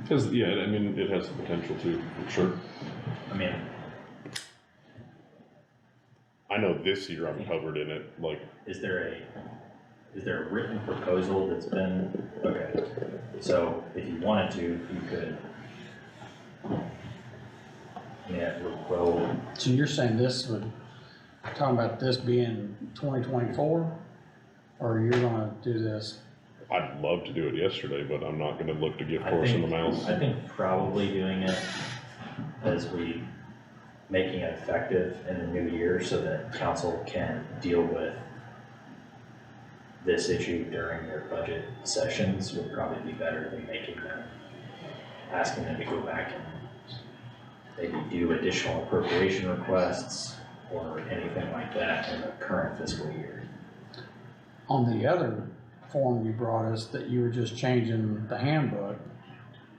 J: Cause, yeah, I mean, it has the potential to, for sure.
I: I mean,
J: I know this year I'm covered in it, like,
I: is there a written proposal that's been, okay, so if you wanted to, you could. Yeah, well,
G: So you're saying this would, talking about this being 2024? Or you're gonna do this?
J: I'd love to do it yesterday, but I'm not gonna look to give
I: I
J: horse in the
I: think,
J: mouth.
I: I think probably doing it as we, making it effective in the new year so that council can deal with this issue during their budget sessions would probably be better than asking them to go back and maybe do additional appropriation requests or anything like that in the current fiscal year.
G: On the other form you brought us, that you were just changing the handbook,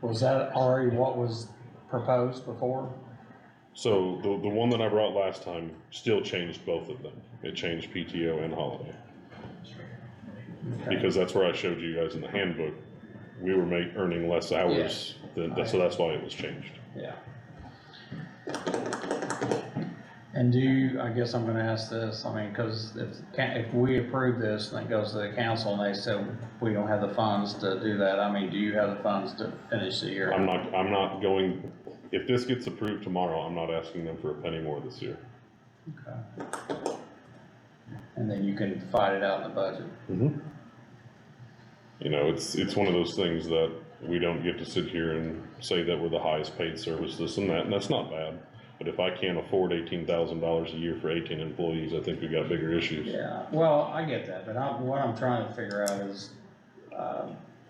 G: was that already what was proposed before?
J: So the one that I brought last time still changed both of them. It changed PTO and holiday.
G: Okay.
J: Because that's where I showed you guys in the handbook, we were earning less hours than, so that's why it was changed.
G: Yeah. And do you, I guess I'm gonna ask this, I mean, cause if we approve this and it goes to the council and they say we don't have the funds to do that, I mean, do you have the funds to finish the year?
J: I'm not going, if this gets approved tomorrow, I'm not asking them for a penny more this year.
G: Okay. And then you can fight it out in the budget.
J: You know, it's one of those things that we don't get to sit here and say that we're the highest paid service, this and that, and that's not bad. But if I can't afford $18,000 a year for 18 employees, I think we got bigger issues.
G: Yeah, well, I get that, but what I'm trying to figure out is,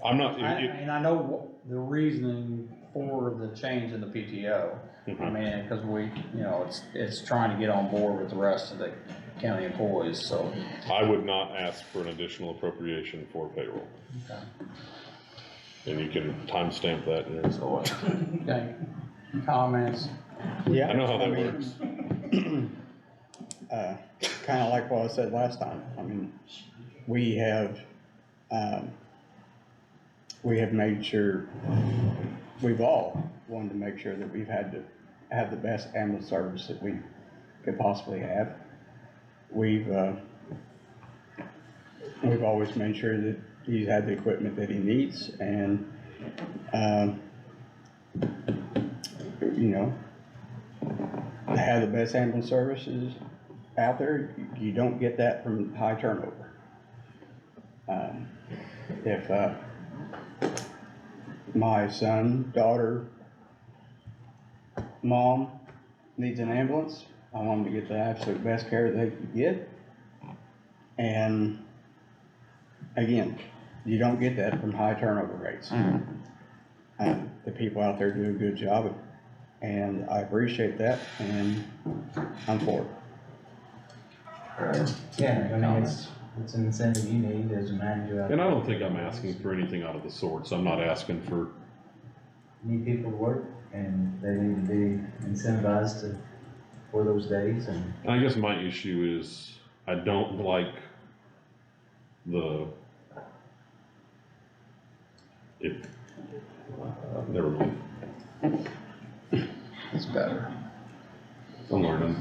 J: I'm not,
G: and I know the reasoning for the change in the PTO. I mean, cause we, you know, it's trying to get on board with the rest of the county employees, so.
J: I would not ask for an additional appropriation for payroll.
G: Okay.
J: And you can timestamp that in there.
G: Okay, comments?
C: Yeah.
J: I know how that
C: mean,
J: works.
C: Kinda like what I said last time, I mean, we have made sure, we've all wanted to make sure that we've had to have the best ambulance service that we could possibly have. We've always made sure that he's had the equipment that he needs, and, you know, to have the best ambulance services out there, you don't get that from high turnover. If, my son, daughter, mom needs an ambulance, I want them to get the absolute best care they can get. And again, you don't get that from high turnover rates. The people out there do a good job, and I appreciate that, and I'm for it.
D: Yeah, I mean, it's an incentive you need as a manager. out
J: And I
D: there.
J: don't think I'm asking for anything out of the sort, so I'm not asking for,
D: You need people to work, and they need to be incentivized for those days, and
J: I guess my issue is, I don't like never mind,
G: It's better.
J: I'm learning.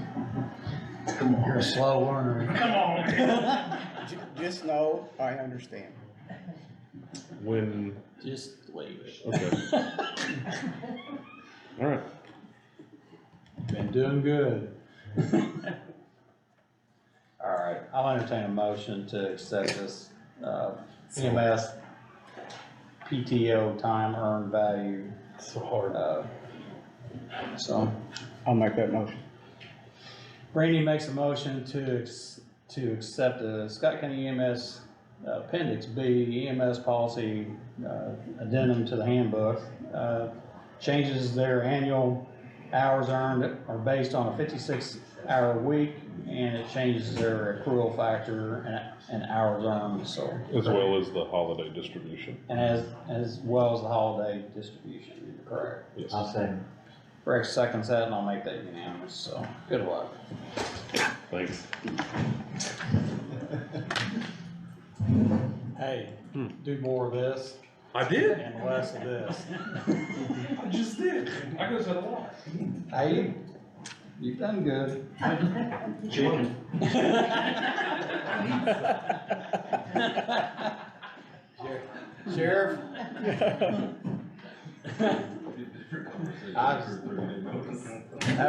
G: You're a slow learner.
C: Just know, I understand.
J: When,
G: Just leave it.
J: okay. All right.
G: Been doing good. Alright, I'll entertain a motion to accept this, EMS PTO time earned value.
J: So hard.
G: So,
C: I'll make that motion.
G: Brandy makes a motion to accept the Scott County EMS Appendix B EMS policy addendum to the handbook. Changes their annual hours earned are based on a 56-hour week, and it changes their accrual factor and hours earned, so.
J: As well as the holiday distribution.
G: And as well as the holiday distribution, correct?
J: Yes.
D: I'll say,
G: Rex seconds that, and I'll make that unanimous, so good luck.
J: Thanks.
G: Hey, do more of this
J: I did.
G: and less of this.
J: I just did. I could have said a lot.
G: Hey, you've done good.
B: Chicken.
G: Sheriff? I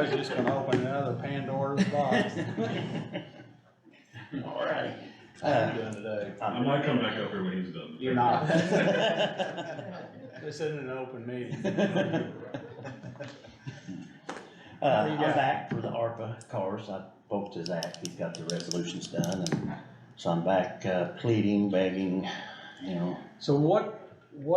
G: was just gonna open another Pandora's box.
B: All right.
G: How you doing today?
J: I might come back up here when he's done.
G: You're not. This isn't an open meeting.
L: I'm back for the ARPA cars. I spoke to Zach, he's got the resolutions done, and so I'm back pleading, begging, you know.
G: So what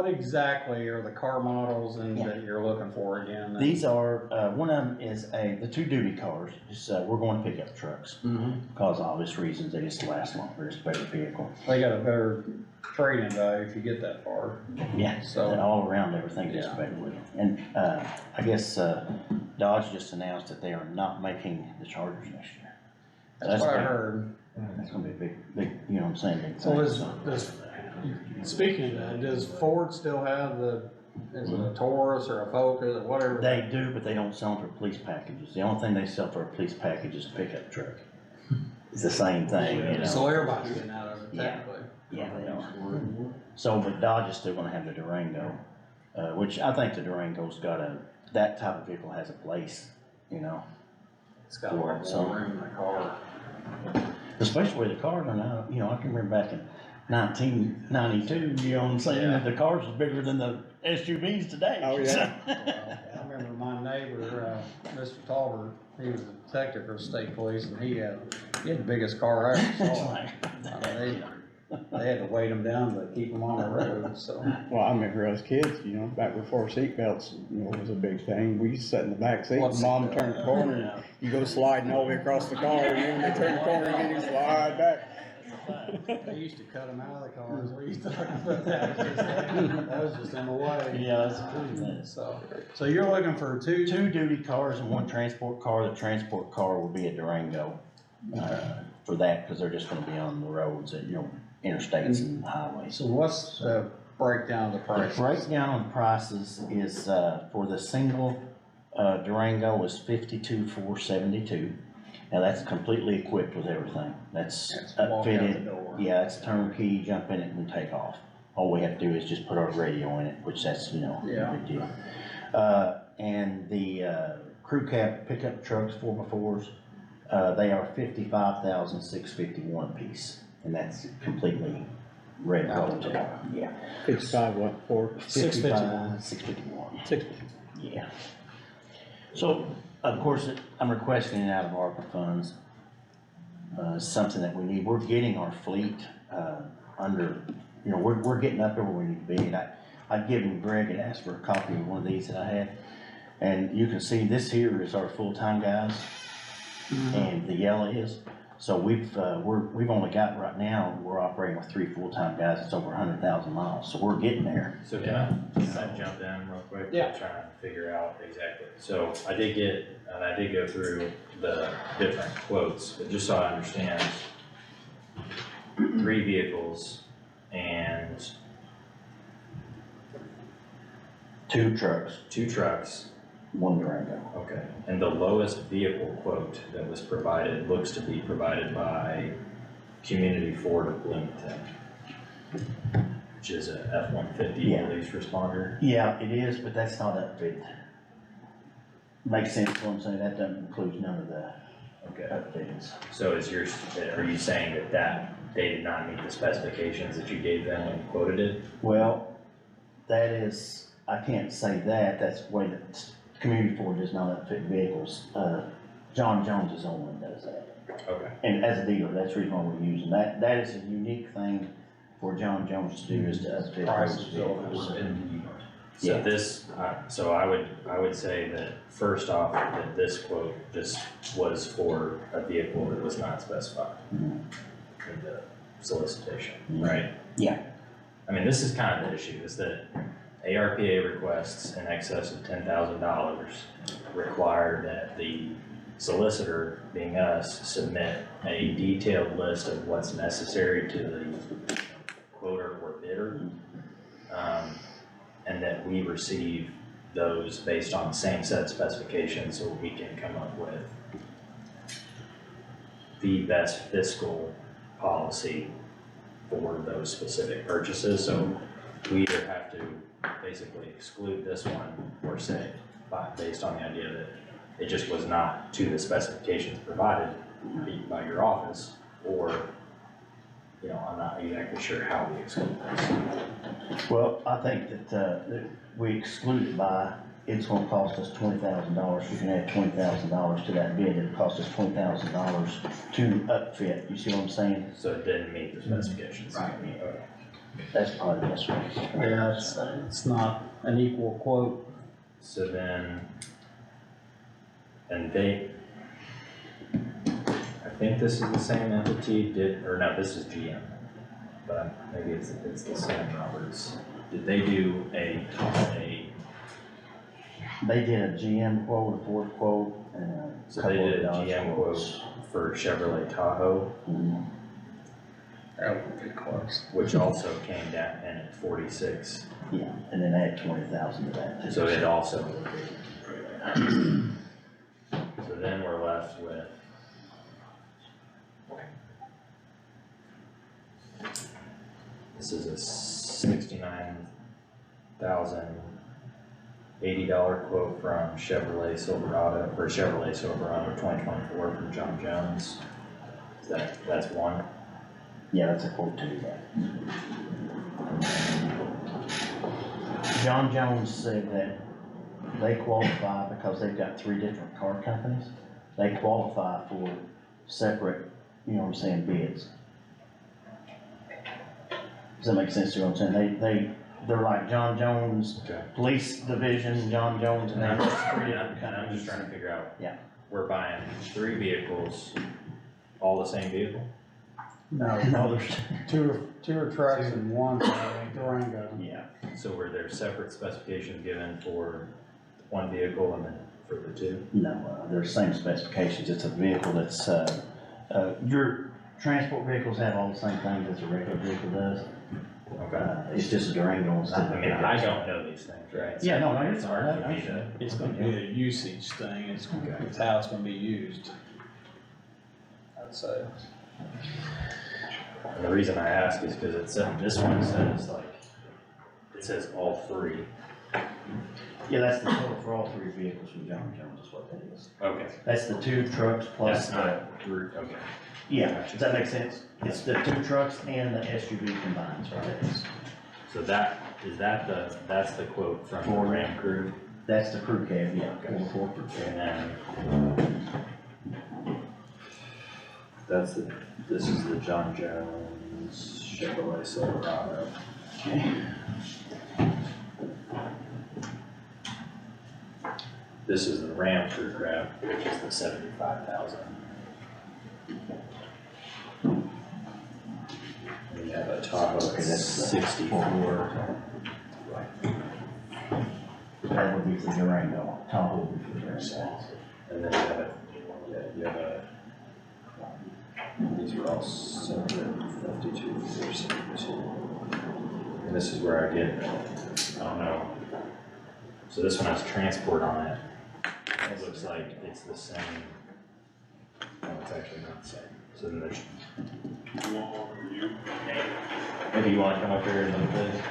G: exactly are the car models and that you're looking for again?
L: These are, one of them is the two duty cars, just, we're going pickup trucks. Because of obvious reasons, they just last longer, it's a better vehicle.
G: They got a better trade-in value if you get that far.
L: Yeah,
G: So-
L: and all around, everything gets
G: Yeah.
L: better with it. And, I guess, Dodge just announced that they are not making the Chargers next year. So
G: That's what I
L: big.
G: heard.
L: That's gonna be a big, you know what I'm saying, big
G: So
L: thing.
G: speaking of that, does Ford still have is it a Taurus or a Focus or whatever?
L: They do, but they don't sell them for police packages. The only thing they sell for a police package is a pickup truck. It's the same thing, you know.
G: So everybody's getting out of it
L: Yeah.
G: technically.
L: Yeah, they are. So, but Dodge is still gonna have the Durango, which I think the Durango's that type of vehicle has a place, you know.
G: It's got a lot more room in the car.
L: Especially where the cars are now, you know, I can remember back in 1992, you know what I'm saying?
G: Yeah.
L: The cars was bigger than the SUVs today.
C: Oh, yeah.
G: I remember my neighbor, Mr. Talbert, he was a detective for the state police, and he had the biggest car I ever saw. I mean, they had to weight him down to keep him on the road, so.
C: Well, I remember as kids, you know, back before seatbelts, you know, was a big thing. We used to sit in the back seat,
G: What's
C: mom
G: the-
C: turned the corner, and you go sliding all the way across the car, and then they turn the corner, and then you slide back.
G: They used to cut them out of the cars, we used to talk about that, that was just in the way.
L: Yeah, that's a cool thing.
G: So you're looking for two?
L: Two duty cars and one transport car. The transport car will be a Durango, for that, cause they're just gonna be on the roads and, you know, interstates and highways.
G: So what's the breakdown of the
L: The
G: price?
L: breakdown on prices is, for the single, Durango is $52,472. Now that's completely equipped with everything. That's
G: Walk out the
L: upfitted.
G: door.
L: Yeah, it's turnkey, jump in it and take off. All we have to do is just put our radio in it, which that's, you know,
G: Yeah.
L: no big deal. And the, crew cab pickup trucks, 4x4s, they are $55,651 a piece. And that's completely red gold. Yeah.
C: 55, what, 4?
G: 651.
L: 651.
C: 6.
L: Yeah. So, of course, I'm requesting it out of ARPA funds. Something that we need. We're getting our fleet, under, you know, we're getting up there where we need to be. And I'd given Greg and asked for a copy of one of these that I had. And you can see this here is our full-time guys. And the yellow is. So we've only got right now, we're operating with 3 full-time guys. It's over 100,000 miles. So we're getting there.
I: So can I jump in real quick?
G: Yeah.
I: I'm trying to figure out exactly. So I did go through the different quotes, but just so I understand, 3 vehicles and
L: 2 trucks,
I: 2 trucks.
L: 1 Durango.
I: Okay. And the lowest vehicle quote that was provided looks to be provided by Community Ford of Bloomington, which is a F-150
L: Yeah.
I: police responder.
L: Yeah, it is, but that's not upfitted. Makes sense what I'm saying, that doesn't include none of the
I: Okay.
L: upfittings.
I: So are you saying that they did not meet the specifications that you gave them when you quoted it?
L: Well, that is, I can't say that, that's the way that Community Ford does not outfit vehicles. John Jones is the only one that does that.
I: Okay.
L: And as a dealer, that's the reason why we're using that. That is a unique thing for John Jones to do, is to outfit those
G: Prices
L: vehicles.
I: So
L: Yeah.
I: this, so I would say that first off, that this quote just was for a vehicle that was not specified in the solicitation, right?
L: Yeah.
I: I mean, this is kind of the issue, is that ARPA requests in excess of $10,000 require that the solicitor, being us, submit a detailed list of what's necessary to the quote or and that we receive those based on the same set of specifications, so we can come up with the best fiscal policy for those specific purchases, so we either have to basically exclude this one or say, based on the idea that it just was not to the specifications provided by your office, or, you know, I'm not exactly sure how we exclude this.
L: Well, I think that we exclude it by, it's gonna cost us $20,000, we can add $20,000 to that bid, it costs us $20,000 to upfit, you see what I'm saying?
I: So it didn't meet the specifications.
L: Right. That's probably the best way.
G: Yeah, it's not an equal quote.
I: So then, and they, I think this is the same entity, or no, this is GM, but maybe it's the same Roberts. Did they do
L: They did a GM quote, a Ford quote, and a
I: so
L: couple
I: they
L: of
I: did a
L: Dodge
I: GM
L: quotes.
I: quote for Chevrolet Tahoe,
L: Mhm.
G: That would be close.
I: which also came down in at 46,
L: Yeah, and then add 20,000 to that too.
I: so it also would be. So then we're left with this is a $69,080 quote from Chevrolet Silverado, for Chevrolet Silverado 2024 from John Jones. That's one.
L: Yeah, that's a quote too, yeah. John Jones said that they qualify because they've got 3 different car companies. They qualify for separate, you know what I'm saying, bids. Does that make sense to you what I'm saying? They're like John Jones,
I: Okay.
L: Police Division, John Jones, and then there's 3 different
I: And I'm
L: companies.
I: just trying to figure out.
L: Yeah.
I: We're buying 3 vehicles, all the same vehicle?
G: No,
L: No, there's,
G: two are trucks and one Durango.
L: yeah.
I: So were there separate specifications given for one vehicle and then for the 2?
L: No, they're the same specifications, it's a vehicle that's, your transport vehicles have all the same things as a regular vehicle does.
I: Okay.
L: It's just a Durango instead of.
I: I mean, I don't know these things, right?
L: Yeah, no,
I: It's hard for me to.
G: It's gonna be a usage thing, it's how it's gonna be used. I'd say.
I: And the reason I ask is because it said, this one says like, it says all 3.
L: Yeah, that's the total for all 3 vehicles from John Jones, is what that is.
I: Okay.
L: That's the 2 trucks plus
I: That's
L: the,
I: not through, okay.
L: yeah, does that make sense? It's the 2 trucks and the SUV combined, is what that is.
I: So that's the quote from the Ram Crew,
L: That's the crew cab, yeah, 4 crew cab.
I: and then this is the John Jones Chevrolet Silverado.
L: Okay.
I: This is the Ram Crew Cab, which is the 75,000. We have a Tahoe,
L: Okay, that's the
I: 64.
L: That would be for Durango, Tahoe would be for Durango.
I: And then you have a, these are all 752, 472. And this is where I get, I don't know. So this one has transport on it. It looks like it's the same. No, it's actually not the same. So then there's. Maybe you wanna come up here and look at this?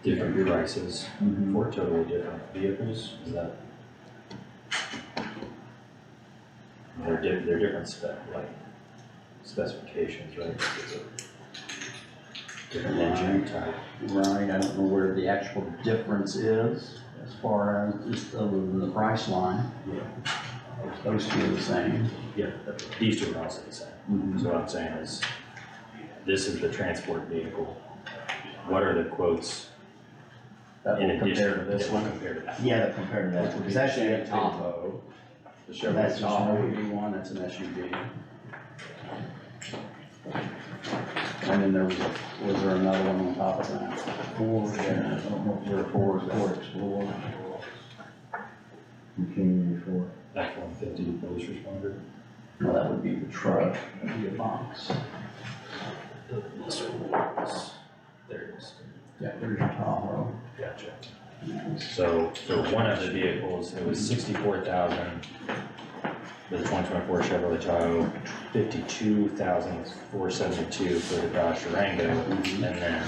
I: Different prices for totally different vehicles, is that? They're different specifications, right? It's a different engine type.
C: Right, I don't know where the actual difference is as far as just other than the price line. Those two are the same.
I: Yeah, these 2 are also the same. So what I'm saying is, this is the transport vehicle. What are the quotes
C: That
I: in
C: will
I: addition
C: compare to this one.
I: compared to that?
L: Yeah, compared to that,
C: Which would be
L: it's
C: the
L: actually
C: Chevy Tahoe. The Chevrolet
L: That's just
C: Tahoe
L: right.
C: would be one, that's an SUV. And then was there another one on top of that?
L: Ford, I don't know if they're Ford Explorer. Okay, for?
I: F-150 police responder.
L: Well, that would be the truck, that'd be a box.
I: This one is, there it is.
L: Yeah, there's your Tahoe.
I: Gotcha. So for one of the vehicles, it was 64,000 for the 2024 Chevrolet Tahoe, 52,472 for the Dodge Durango, and then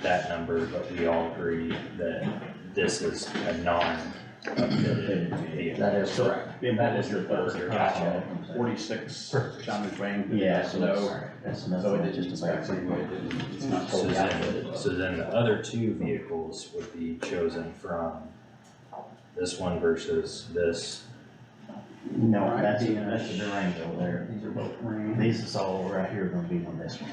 I: that number, but we all agree that this is a non-updated vehicle.
L: That is correct.
I: That is your third. Gotcha.
C: 46 John Wayne.
L: Yeah, so
C: No.
L: that's
C: So
L: nothing,
C: it
L: just
C: just
L: about.
C: it's not
I: So
C: totally accurate.
I: then the other two vehicles would be chosen from this one versus this.
L: No,
C: Right,
L: that's
C: the,
L: the Durango there.
C: These are both Ram.
L: This is all right here gonna be on this one.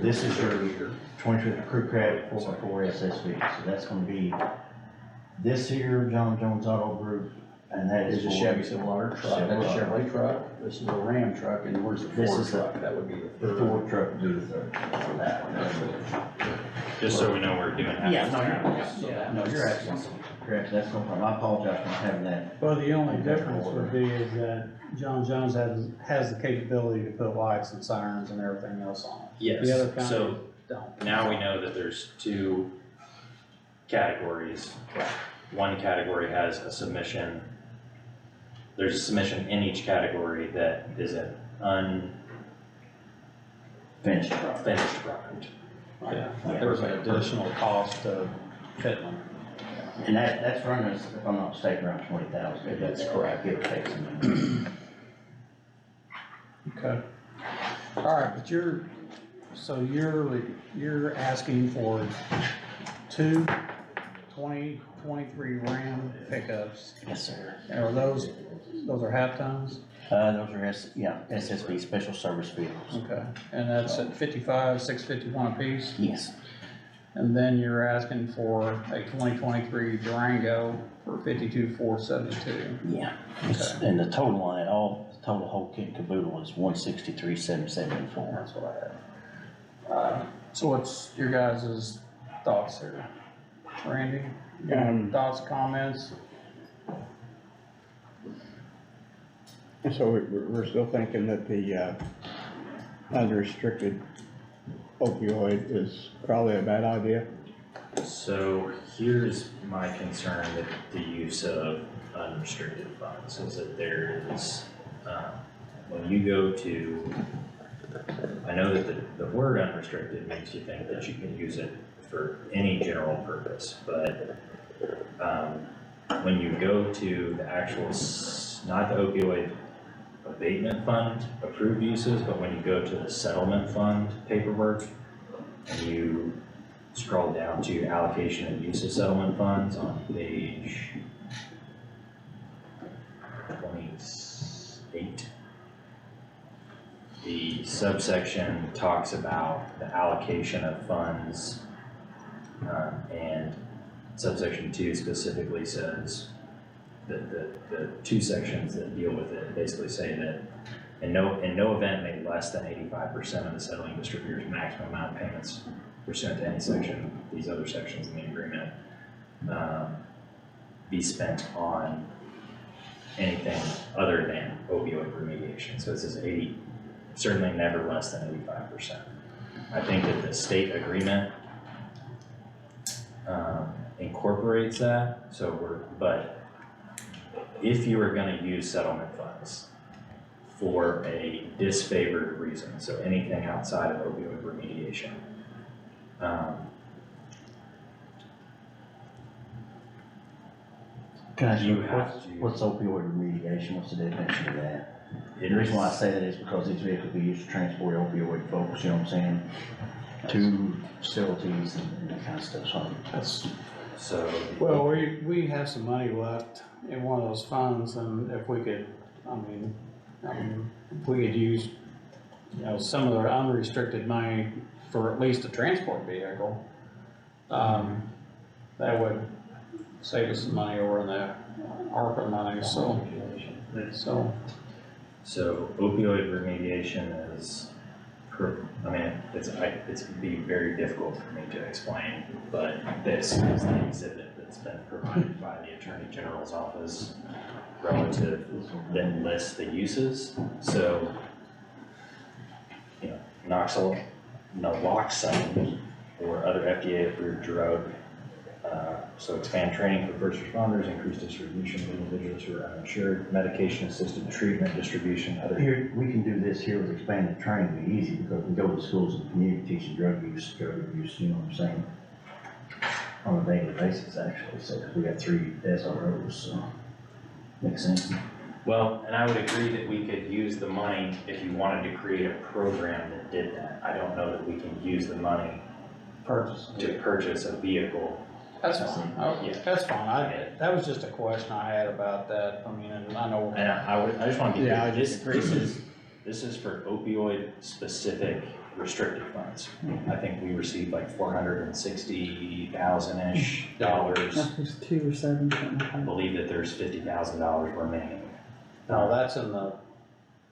L: This is your 20 Crew Cab 4x4 SSV, so that's gonna be this here, John Jones Auto Group, and that is
C: There's a
L: for-
C: Chevy Silverado truck, that's a
L: Silverado.
C: Chevrolet truck, this is a Ram truck, and where's the
L: This
C: Ford
L: is the-
C: truck? That would be the
L: The
C: third.
L: Ford truck would be the third for that.
I: Just so we know we're doing apples
L: Yeah,
I: to
L: no,
I: apples.
L: no, you're absolutely correct, that's no problem, I apologize for not having that.
G: Well, the only difference would be is that John Jones has the capability to put lights and sirens and everything else on it. The other
I: Yes, so
G: companies don't.
I: now we know that there's two categories. One category has a submission. There's a submission in each category that is an
L: Finished truck.
I: unfinished product.
G: Yeah, there's an additional cost to fit them.
L: And that's running us, if I'm not mistaken, around 20,000.
C: That's correct.
L: Give or take some.
G: Okay. All right, but you're asking for two 2023 Ram pickups.
L: Yes, sir.
G: And are those are half tons?
L: Those are SSV, Special Service Vehicles.
G: Okay, and that's at 55, 651 apiece?
L: Yes.
G: And then you're asking for a 2023 Durango for 52,472.
L: Yeah.
G: Okay.
L: And the total on it, the total whole kit and caboodle is 163,774.
G: That's what I had. So what's your guys' thoughts here? Randy, you got thoughts, comments?
C: So we're still thinking that the, unrestricted opioid is probably a bad idea?
I: So here's my concern with the use of unrestricted funds, is that there is, when you go to, I know that the word unrestricted makes you think that you can use it for any general purpose, but when you go to the actual, not the opioid abatement fund approved uses, but when you go to the settlement fund paperwork, and you scroll down to allocation and use of settlement funds on page 28, the subsection talks about the allocation of funds, and subsection 2 specifically says that the two sections that deal with it basically say that in no event may less than 85% of the settling distributor's maximum amount of payments pursuant to any section, these other sections in the agreement, be spent on anything other than opioid remediation. So it says certainly never less than 85%. I think that the state agreement incorporates that, but if you are gonna use settlement funds for a disfavored reason, so anything outside of opioid remediation,
L: Can I ask
I: you
L: you,
I: have to.
L: what's opioid remediation, what's the definition of that?
I: It
L: The reason why I
I: is-
L: say that is because these vehicles be used to transport opioid folks, you know what I'm saying? To facilities and that kind of stuff, so.
G: That's,
I: So.
G: well, we have some money left in one of those funds, and if we could, I mean, if we could use, some of the unrestricted money for at least a transport vehicle, that would save us some money over in the ARPA money, so.
I: So opioid remediation is, it's be very difficult for me to explain, but this is the exhibit that that's been provided by the Attorney General's office relative that lists the uses, so, you know, naloxone or other FDA-approved drug. So expand training for first responders, increase distribution of individuals who are uninsured, medication-assisted treatment distribution, other.
L: Here, we can do this here with expanded training, it'd be easy, because we go to schools and community teaching drug use, you know what I'm saying? On a daily basis, actually, so, 'cause we got 3 SROs, so, makes sense.
I: Well, and I would agree that we could use the money if you wanted to create a program that did that. I don't know that we can use the money to purchase a vehicle.
G: That's fine,
I: Yeah.
G: that's fine, that was just a question I had about that, I mean, and I know.
I: And I just want to be
C: Yeah, I
I: clear,
C: just agree.
I: this is for opioid specific restricted funds. I think we received like $460,000-ish dollars.
E: That was 2 or 7, something like
I: I
E: that.
I: believe that there's $50,000 remaining.
G: No, that's in the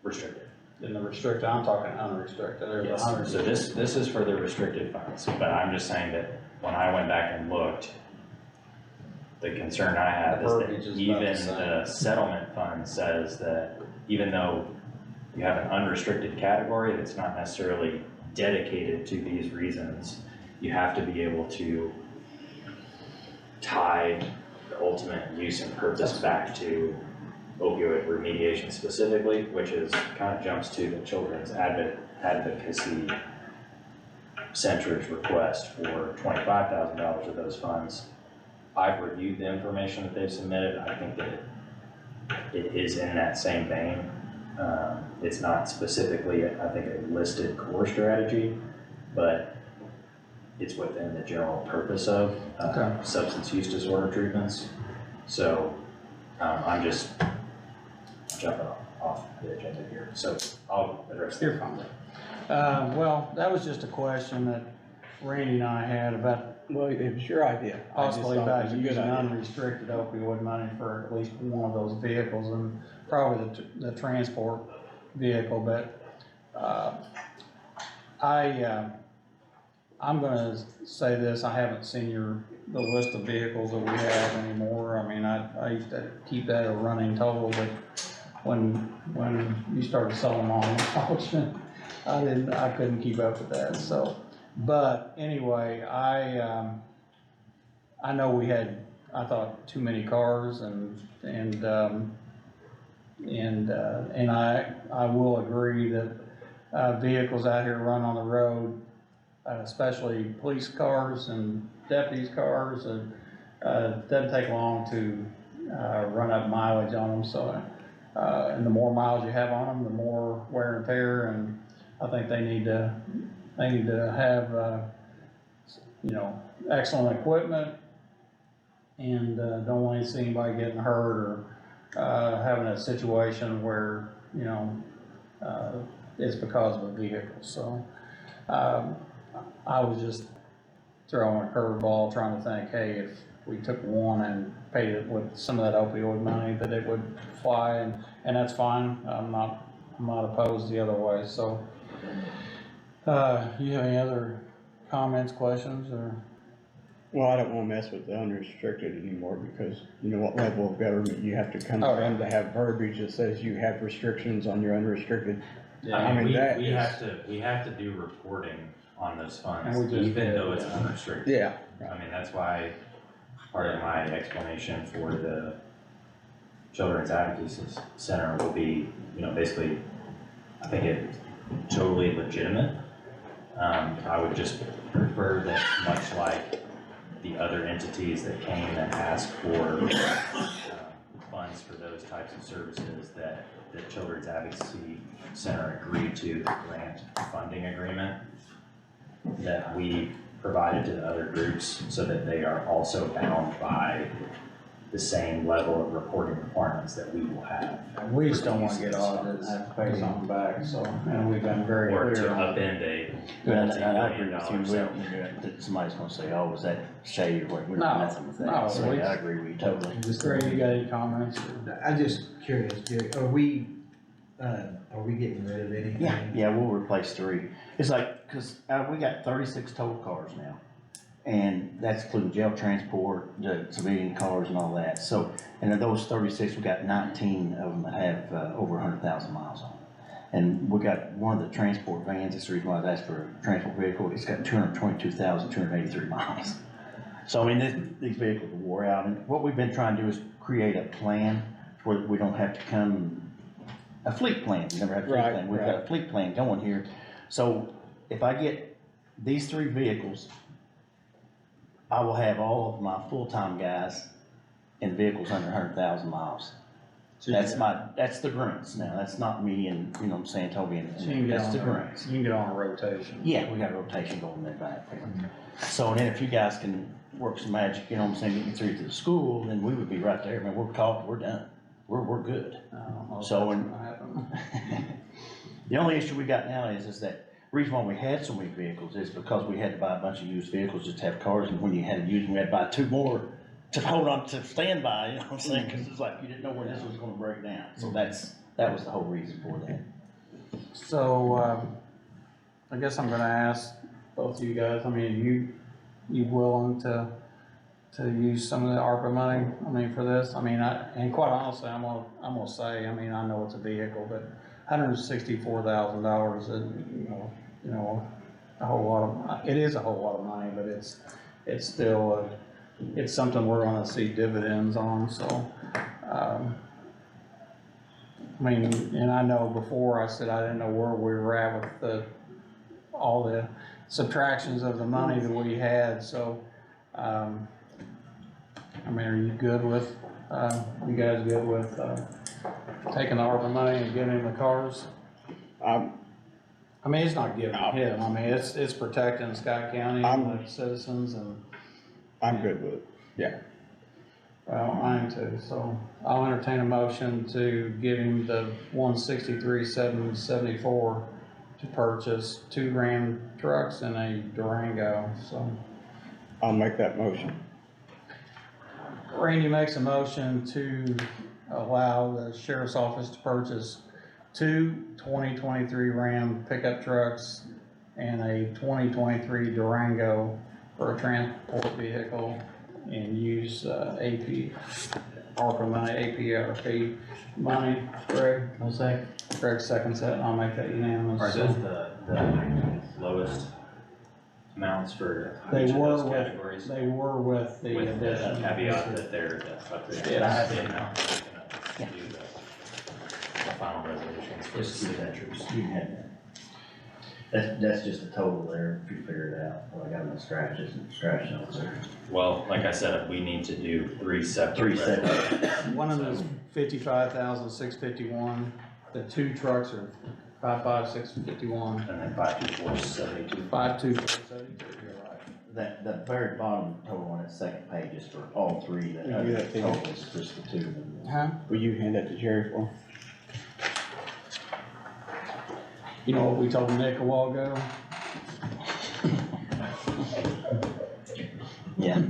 I: Restricted.
G: restricted, I'm talking unrestricted, there's
I: Yes,
G: 100.
I: so this is for the restricted funds, but I'm just saying that when I went back and looked, the concern I have
G: The
I: is
G: verbiage
I: that
G: is
I: even
G: about the same.
I: the settlement fund says that even though you have an unrestricted category that's not necessarily dedicated to these reasons, you have to be able to tie the ultimate use and purpose back to opioid remediation specifically, which is, kind of jumps to the Children's Advocacy Center's request for $25,000 of those funds. I've reviewed the information that they've submitted. I think that it is in that same vein. It's not specifically, I think, a listed core strategy, but it's within the general purpose of substance use disorder treatments. So I'm just jumping off the agenda here, so I'll address that.
G: You're fine. Well, that was just a question that Randy and I had about
C: Well, it was your idea. I just
G: possibly
C: thought it
G: about
C: was a good
G: using
C: idea.
G: unrestricted opioid money for at least one of those vehicles, and probably the transport vehicle, but, I'm gonna say this, I haven't seen the list of vehicles that we have anymore. I mean, I used to keep that a running total, but when you started selling them on auction, I couldn't keep up with that, so. But anyway, I know we had, I thought, too many cars and I will agree that, vehicles out here run on the road, especially police cars and deputies' cars, and, doesn't take long to, run up mileage on them, so, and the more miles you have on them, the more wear and tear, and I think they need to have, you know, excellent equipment, and, don't want to see anybody getting hurt or, having a situation where, you know, it's because of a vehicle, so, I was just throwing a curveball, trying to think, hey, if we took one and paid it with some of that opioid money, that it would fly, and that's fine, I'm not opposed the other way, so. You have any other comments, questions, or?
C: Well, I don't wanna mess with the unrestricted anymore, because you know what level of government you have to come
G: Oh,
C: from to have verbiage that says you have restrictions on your unrestricted.
I: I mean,
C: that
I: we
C: is-
I: have to do reporting on those funds,
G: And we just
I: even
G: did,
I: though it's
G: yeah.
I: unrestricted.
C: Yeah,
I: I mean, that's why part of my explanation for the Children's Advocacy Center will be, you know, basically, I think it's totally legitimate. I would just prefer that, much like the other entities that came and asked for funds for those types of services, that the Children's Advocacy Center agreed to the grant funding agreement that we provided to the other groups, so that they are also bound by the same level of reporting requirements that we will have.
G: We just don't wanna get audited and have to pay something back, so, and we've been very
I: Or
G: clear
I: to
G: on it.
I: upend a
L: And I
I: multi-million
L: agree with
I: dollar
L: you, we
I: settlement.
L: don't need to, that somebody's gonna say, oh, was that shade or what, we're
G: No,
L: nothing with
G: no,
L: that, so
G: we-
L: I agree with you totally.
G: Randy, you got any comments?
D: I'm just curious, Jerry, are we getting rid of anything?
L: Yeah, we'll replace 3. It's like, cause, we got 36 total cars now, and that's including jail transport, the civilian cars and all that. So, and of those 36, we got 19 of them that have over 100,000 miles on them. And we got one of the transport vans, that's the reason why I asked for a transport vehicle, it's got 222,283 miles. So I mean, these vehicles are wore out, and what we've been trying to do is create a plan where we don't have to come, a fleet plan, we never had a fleet
C: Right,
L: plan, we've got a
C: right.
L: fleet plan going here. So if I get these 3 vehicles, I will have all of my full-time guys in vehicles under 100,000 miles. That's the grunts now, that's not me and, you know what I'm saying, Toby,
G: So you can
L: and
G: get
L: that's the
G: on,
L: grunts.
G: you can get on a rotation.
L: Yeah, we got a rotation going there back there. So then if you guys can work some magic, you know what I'm saying, get me through to the school, then we would be right there, man, we're talking, we're done, we're good.
G: I don't know if
L: So,
G: that's
L: and-
G: gonna happen.
L: The only issue we got now is that reason why we had so many vehicles is because we had to buy a bunch of used vehicles just to have cars, and when you had to use them, we had to buy 2 more to hold on to standby, you know what I'm saying, cause it's like, you didn't know when this was gonna break down, so that was the whole reason for that.
G: So, I guess I'm gonna ask both of you guys, I mean, you willing to use some of the ARPA money, I mean, for this? I mean, and quite honestly, I'm gonna say, I mean, I know it's a vehicle, but $164,000 is, you know, a whole lot of, it is a whole lot of money, but it's still, it's something we're gonna see dividends on, so, I mean, and I know before I said I didn't know where we were at with all the subtractions of the money that we had, so, I mean, are you good with, you guys good with, taking the ARPA money and giving him the cars?
C: I'm,
G: I mean, it's not giving him, I mean, it's protecting Scott County and the citizens and.
C: I'm good with it, yeah.
G: Well, I am too, so I'll entertain a motion to give him the 163,774 to purchase 2 Ram trucks and a Durango, so.
C: I'll make that motion.
G: Randy makes a motion to allow the sheriff's office to purchase 2 2023 Ram pickup trucks and a 2023 Durango for a transport vehicle and use AP, ARPA money, APRP money. Greg?
I: I'll say.
G: Greg seconds that, and I'll make that unanimous.
I: Are those the lowest amounts for
G: They
I: each of
G: were
I: those
G: with,
I: categories?
G: they were with the
I: With the
G: addition.
I: caveat that they're up to
G: Yeah.
I: the amount that's gonna do the final resolutions for the
L: Just keep that,
I: signatures.
L: you can have that. That's just a total there, if you figure it out, well, I got no scratches and scratch notes there.
I: Well, like I said, we need to do 3 separate.
L: 3 separate.
I: resolutions.
G: One of them is 55,651, the 2 trucks are 55,651,
I: And then 52472.
G: 52,472, you're right.
L: The very bottom total on that second page is for all 3, that
C: You do that, Tim?
L: total is just the 2.
G: Huh?
C: Will you hand that to Jerry for me?
G: You know what we told Nick a while ago?
L: Yeah.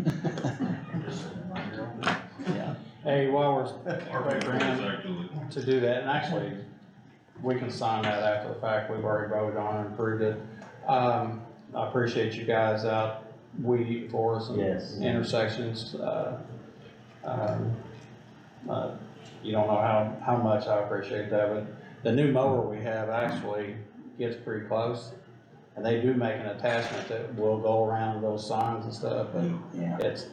L: Yeah.
G: Hey, while we're waiting for him to do that, and actually, we can sign that after the fact, we've already voted on and approved it. I appreciate you guys out weeding for us
L: Yes.
G: and intersections. You don't know how much I appreciate that, but the new mower we have actually gets pretty close. And they do make an attachment that will go around those signs and stuff, but
L: Yeah.
G: it's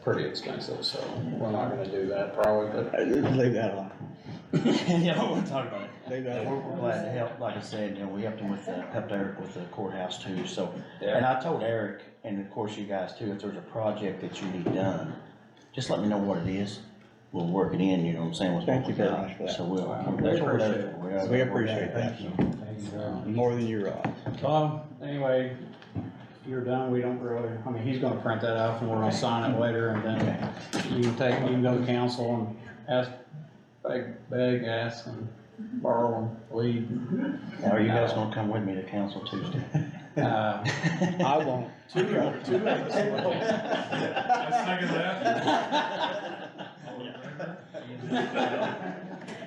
G: pretty expensive, so we're not gonna do that probably, but.
C: Leave that alone.
L: Yeah, I don't wanna talk about it.
C: Leave that
L: Yeah,
C: alone.
L: we're glad to help, like I said, you know, we helped him with, helped Eric with the courthouse too, so.
G: Yeah.
L: And I told Eric, and of course you guys too, if there's a project that you need done, just let me know what it is. We'll work it in, you know what I'm saying? We'll
C: Thank you
L: work it
C: very
L: out.
C: much for that.
L: So we'll,
G: Wow.
L: that's what we're
G: Appreciate
L: there
G: it.
L: for.
C: We appreciate that.
G: Thank you.
C: More than you realize.
G: Anyway, if you're done, we don't really, I mean, he's gonna print that out and we're gonna sign it later and then you can go to council and ask, beg, ask and borrow and lead.
L: Now, are you guys gonna come with me to council Tuesday?
C: I won't.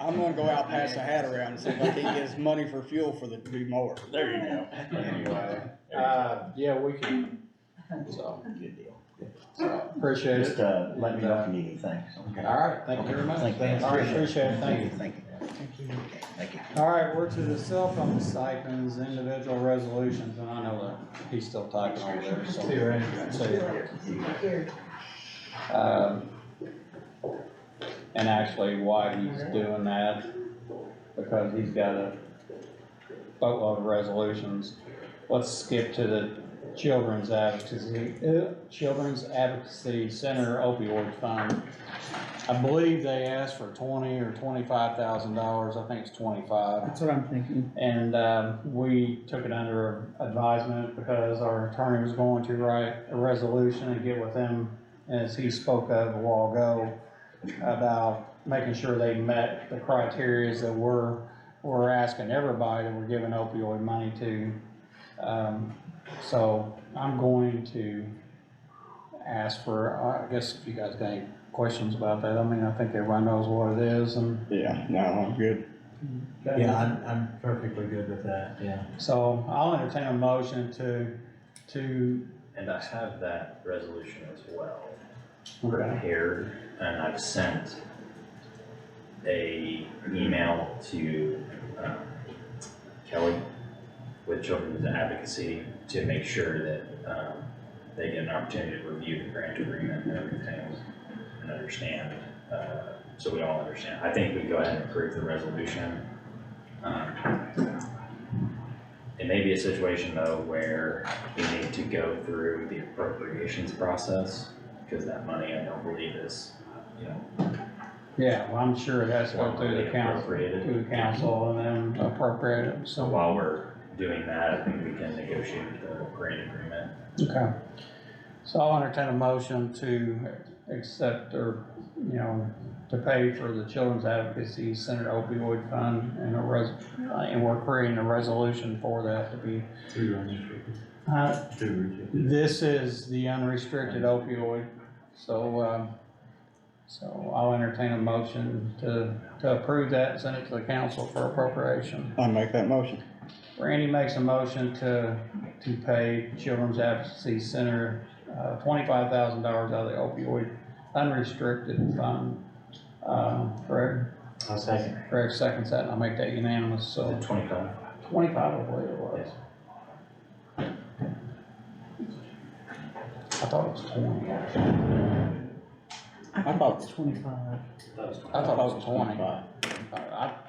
C: I'm gonna go out, pass the hat around and see if I can get his money for fuel for the new mower.
L: There you go.
G: Anyway, yeah, we can, So,
L: Good deal.
G: appreciate
L: Just,
G: it.
L: let me know if you need anything.
G: All right, thank you very much.
L: Thank you.
G: All right, appreciate it, thank you.
L: Thank you. Okay, thank you.
G: All right, we're to the cell phone stipends, individual resolutions, and I know that he's still typing over there, so.
D: See you, Randy.
G: See you. And actually why he's doing that, because he's got a boatload of resolutions. Let's skip to the Children's Advocacy Center opioid fund. I believe they asked for $20,000 or $25,000, I think it's 25.
E: That's what I'm thinking.
G: And, we took it under advisement because our attorney was going to write a resolution and get with them, as he spoke of a while ago, about making sure they met the criteria that we're asking everybody that we're giving opioid money to. So I'm going to ask for, I guess if you guys got any questions about that, I mean, I think everybody knows what it is and.
C: Yeah, no, I'm good.
D: Yeah, I'm perfectly good with that, yeah.
G: So I'll entertain a motion to.
I: And I have that resolution as well
G: Okay.
I: prepared, and I've sent a email to Kelly with Children's Advocacy to make sure that they get an opportunity to review the grant agreement and everything and understand, so we all understand. I think we go ahead and approve the resolution. It may be a situation though where we need to go through the appropriations process, because that money I don't believe is,
G: Yeah, well, I'm sure it has to go through
I: formally
G: the council,
I: appropriated.
G: through the council and then appropriate it,
I: So
G: so.
I: while we're doing that, I think we can negotiate the grant agreement.
G: Okay. So I'll entertain a motion to accept or, to pay for the Children's Advocacy Center opioid fund and and we're creating a resolution for that to be. This is the unrestricted opioid, so, so I'll entertain a motion to approve that and send it to the council for appropriation.
C: I'll make that motion.
G: Randy makes a motion to pay Children's Advocacy Center, $25,000 out of the opioid unrestricted fund. Craig?
D: I'll second.
G: Craig seconds that, and I'll make that unanimous, so
I: 25.
G: 25, I believe it was. I thought it was 20, actually.
C: I thought
E: it's 25.
G: I thought it was 20.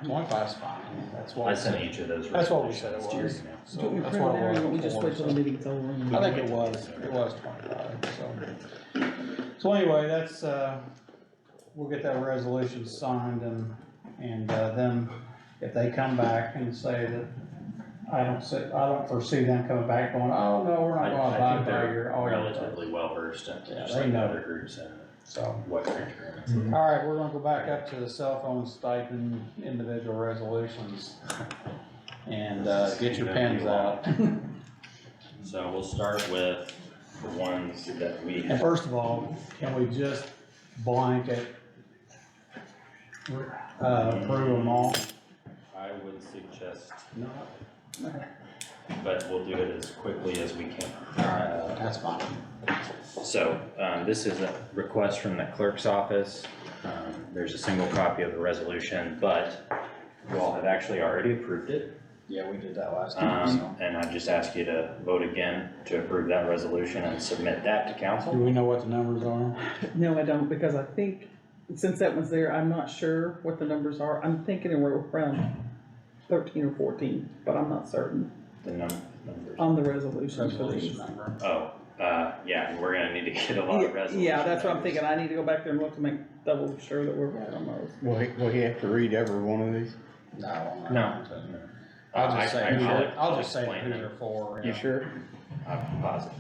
G: 25 is fine, that's what.
I: I sent each of those.
G: That's what we said it
I: resolutions to your
G: was.
I: email.
G: So
E: Do you
G: that's
E: print
G: what
E: it
G: it
E: out, or
G: was
E: you want me to just
G: before,
E: wait till
G: so.
E: the meeting's over? and-
G: I think it was 25, so. So anyway, that's, we'll get that resolution signed and then if they come back and say that, I don't foresee them coming back going, oh, no, we're not gonna
I: I
G: abide
I: think
G: by
I: they're
G: your, all your.
I: relatively well versed in,
G: Yeah,
I: just
G: they
I: like
G: know.
I: other groups and
G: So,
I: what grant agreements.
D: Mhm.
G: all right, we're gonna go back up to the cell phone stipend individual resolutions. And, get your pens out.
I: So we'll start with the ones that we
G: And
I: have.
G: first of all, can we just blanket, approve them all?
I: I would suggest
G: No.
I: but we'll do it as quickly as we can.
G: Alright, that's fine.
I: So, this is a request from the clerk's office. There's a single copy of the resolution, but you all have actually already approved it.
G: Yeah, we did that last time, so.
I: And I just ask you to vote again to approve that resolution and submit that to
G: Do
I: council.
G: we know what the numbers are?
E: No, I don't, because I think, since that one's there, I'm not sure what the numbers are. I'm thinking we're around 13 or 14, but I'm not certain
I: The numbers.
E: on the resolution for
G: Resolution
E: these.
G: number.
I: Oh, yeah, we're gonna need to get a lot of resolutions.
E: Yeah, that's what I'm thinking. I need to go back there and look to make double sure that we're right on those.
C: Will he have to read every one of these?
G: No. I'll just say, I'll just say who they're for.
C: You
G: yeah.
C: sure?
I: I'm positive.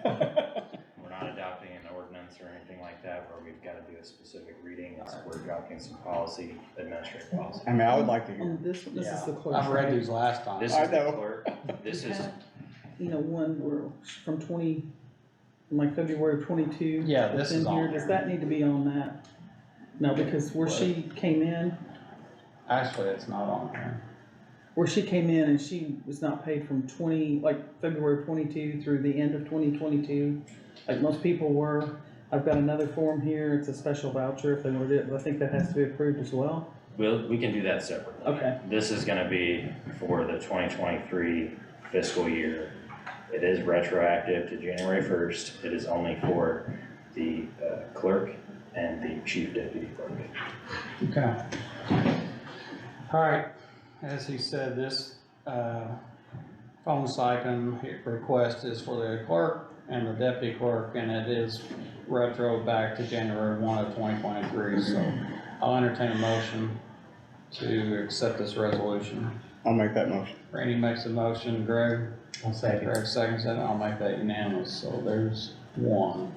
I: We're not adopting an ordinance or anything like that where we've gotta do a specific reading. We're adopting some policy, administrative policy.
C: I mean, I would like to hear.
E: On this one, this is the
G: Yeah,
E: clerk.
G: I've read these last time.
I: This
C: I
I: is the
C: know.
I: clerk, this is,
E: One where, from 20, like February of 22.
G: Yeah, this
E: that's in
G: is on
E: here.
G: there.
E: Does that need to be on that? No, because where she came in,
G: Actually, it's not on there.
E: where she came in and she was not paid from February 22 through the end of 2022, like most people were. I've got another form here, it's a special voucher if they wanted it, but I think that has to be approved as well.
I: We can do that separately.
E: Okay.
I: This is gonna be for the 2023 fiscal year. It is retroactive to January 1st. It is only for the clerk and the chief deputy clerk.
G: Okay. All right, as he said, this, phone stipend request is for the clerk and the deputy clerk, and it is retro back to January 1 of 2023, so I'll entertain a motion to accept this resolution.
C: I'll make that motion.
G: Randy makes a motion, Greg?
D: I'll second.
G: Greg seconds it, I'll make that unanimous, so there's one.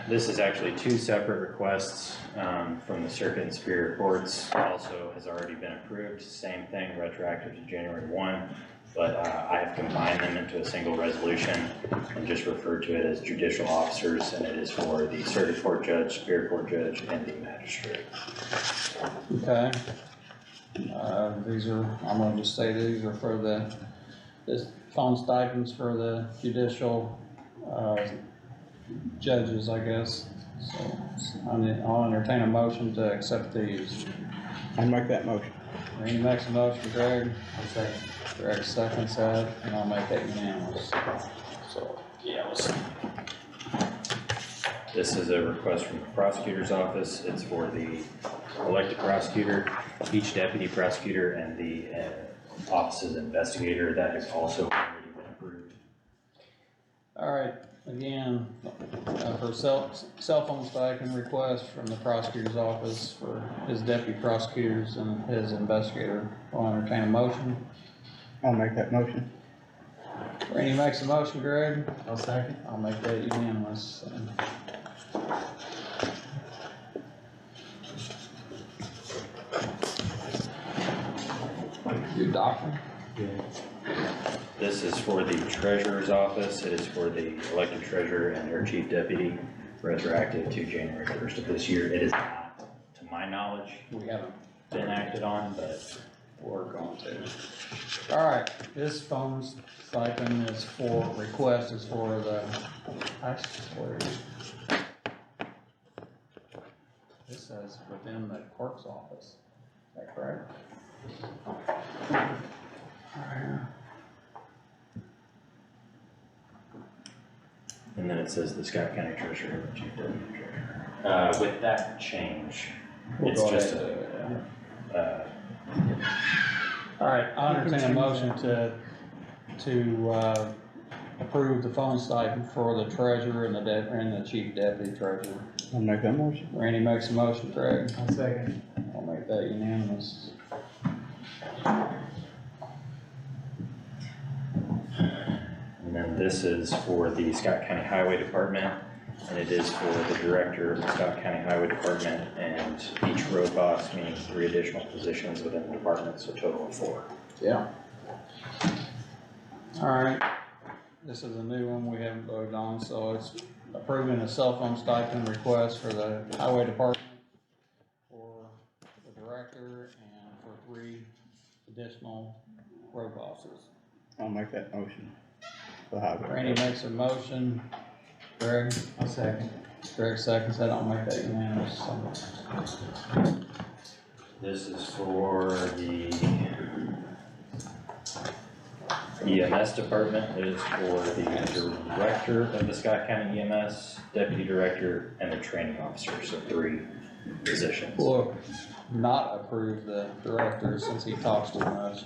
I: This is actually two separate requests from the Circuit and Superior Courts. Also has already been approved, same thing, retroactive to January 1. But I have combined them into a single resolution and just referred to it as judicial officers, and it is for the Circuit Court Judge, Superior Court Judge, and the Magistrate.
G: Okay. I'm gonna just say these are for this phone stipends for the judicial, judges, I guess. So I'll entertain a motion to accept these.
C: I'll make that motion.
G: Randy makes a motion, Greg.
D: I'll second.
G: Greg seconds that, and I'll make that unanimous. So, yeah,
I: This is a request from the prosecutor's office. It's for the elected prosecutor, each deputy prosecutor, and the office's investigator. That has also already been approved.
G: All right, again, for cell phone stipend request from the prosecutor's office for his deputy prosecutors and his investigator. I'll entertain a motion.
C: I'll make that motion.
G: Randy makes a motion, Greg.
D: I'll second.
G: I'll make that unanimous. You doctor?
I: This is for the treasurer's office. It is for the elected treasurer and her chief deputy, retroactive to January 1st of this year. It is not, to my knowledge,
G: We haven't.
I: been acted on, but we're going to.
G: All right, this phone stipend is request is for the, this says within the clerk's office. Is that correct?
I: And then it says the Scott County treasurer and the chief deputy treasurer. With that change, it's
G: We'll go
I: just
G: ahead.
I: a,
G: All right, I'll entertain a motion to approve the phone stipend for the treasurer and the chief deputy treasurer.
C: I'll make that motion.
G: Randy makes a motion, Craig.
D: I'll second.
G: I'll make that unanimous.
I: and then this is for the Scott County Highway Department, and it is for the director of the Scott County Highway Department and each road boss, meaning 3 additional positions within the department, so a total of 4.
G: Yeah. All right, this is a new one we haven't voted on, so it's approving a cell phone stipend request for the highway department for the director and for 3 additional road bosses.
C: I'll make that motion. The highway.
G: Randy makes a motion, Greg,
D: I'll second.
G: Greg seconds that, I'll make that unanimous.
I: This is for the EMS department. It is for the director of the Scott County EMS, deputy director, and the training officer, so 3 positions.
G: We'll not approve the director since he talks too much.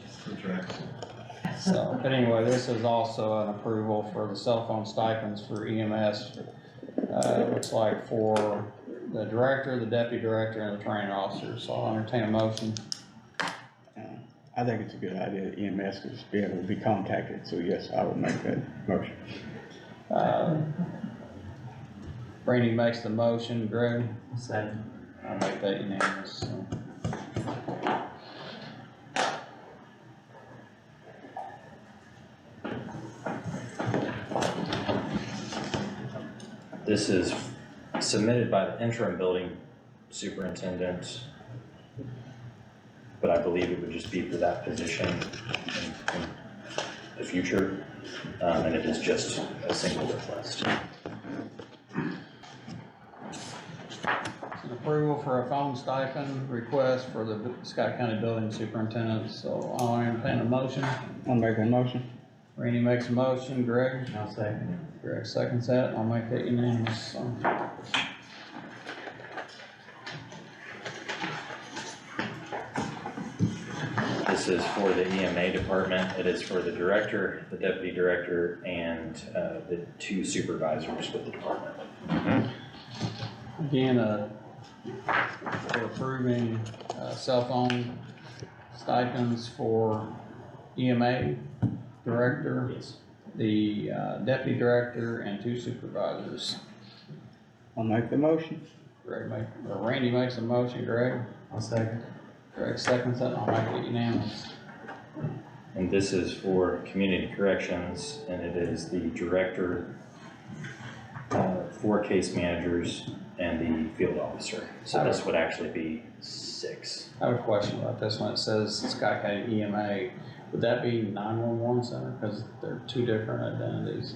G: So, but anyway, this is also an approval for the cell phone stipends for EMS. It looks like for the director, the deputy director, and the training officer, so I'll entertain a motion.
C: I think it's a good idea that EMS could just be able to be contacted, so yes, I would make that motion.
G: Randy makes the motion, Greg,
D: Second.
G: I'll make that unanimous, so.
I: This is submitted by the interim building superintendent. but I believe it would just be for that position in the future. And it is just a single request.
G: An approval for a phone stipend request for the Scott County Building Superintendent, so I'll entertain a motion.
C: I'll make a motion.
G: Randy makes a motion, Greg?
D: I'll second
G: Greg seconds that, I'll make that unanimous, so.
I: This is for the EMA department. It is for the director, the deputy director, and the 2 supervisors with the department.
G: Again, we're approving, cell phone stipends for EMA director,
I: Yes.
G: the, deputy director, and 2 supervisors.
C: I'll make the motion.
G: Randy makes a motion, Greg?
D: it. I'll second.
G: Greg seconds it, I'll make it unanimous.
I: And this is for community corrections, and it is the director, 4 case managers, and the field officer. So this would actually be 6.
G: I have a question about this one. It says Scott County EMA. Would that be 911 center? Because they're 2 different identities.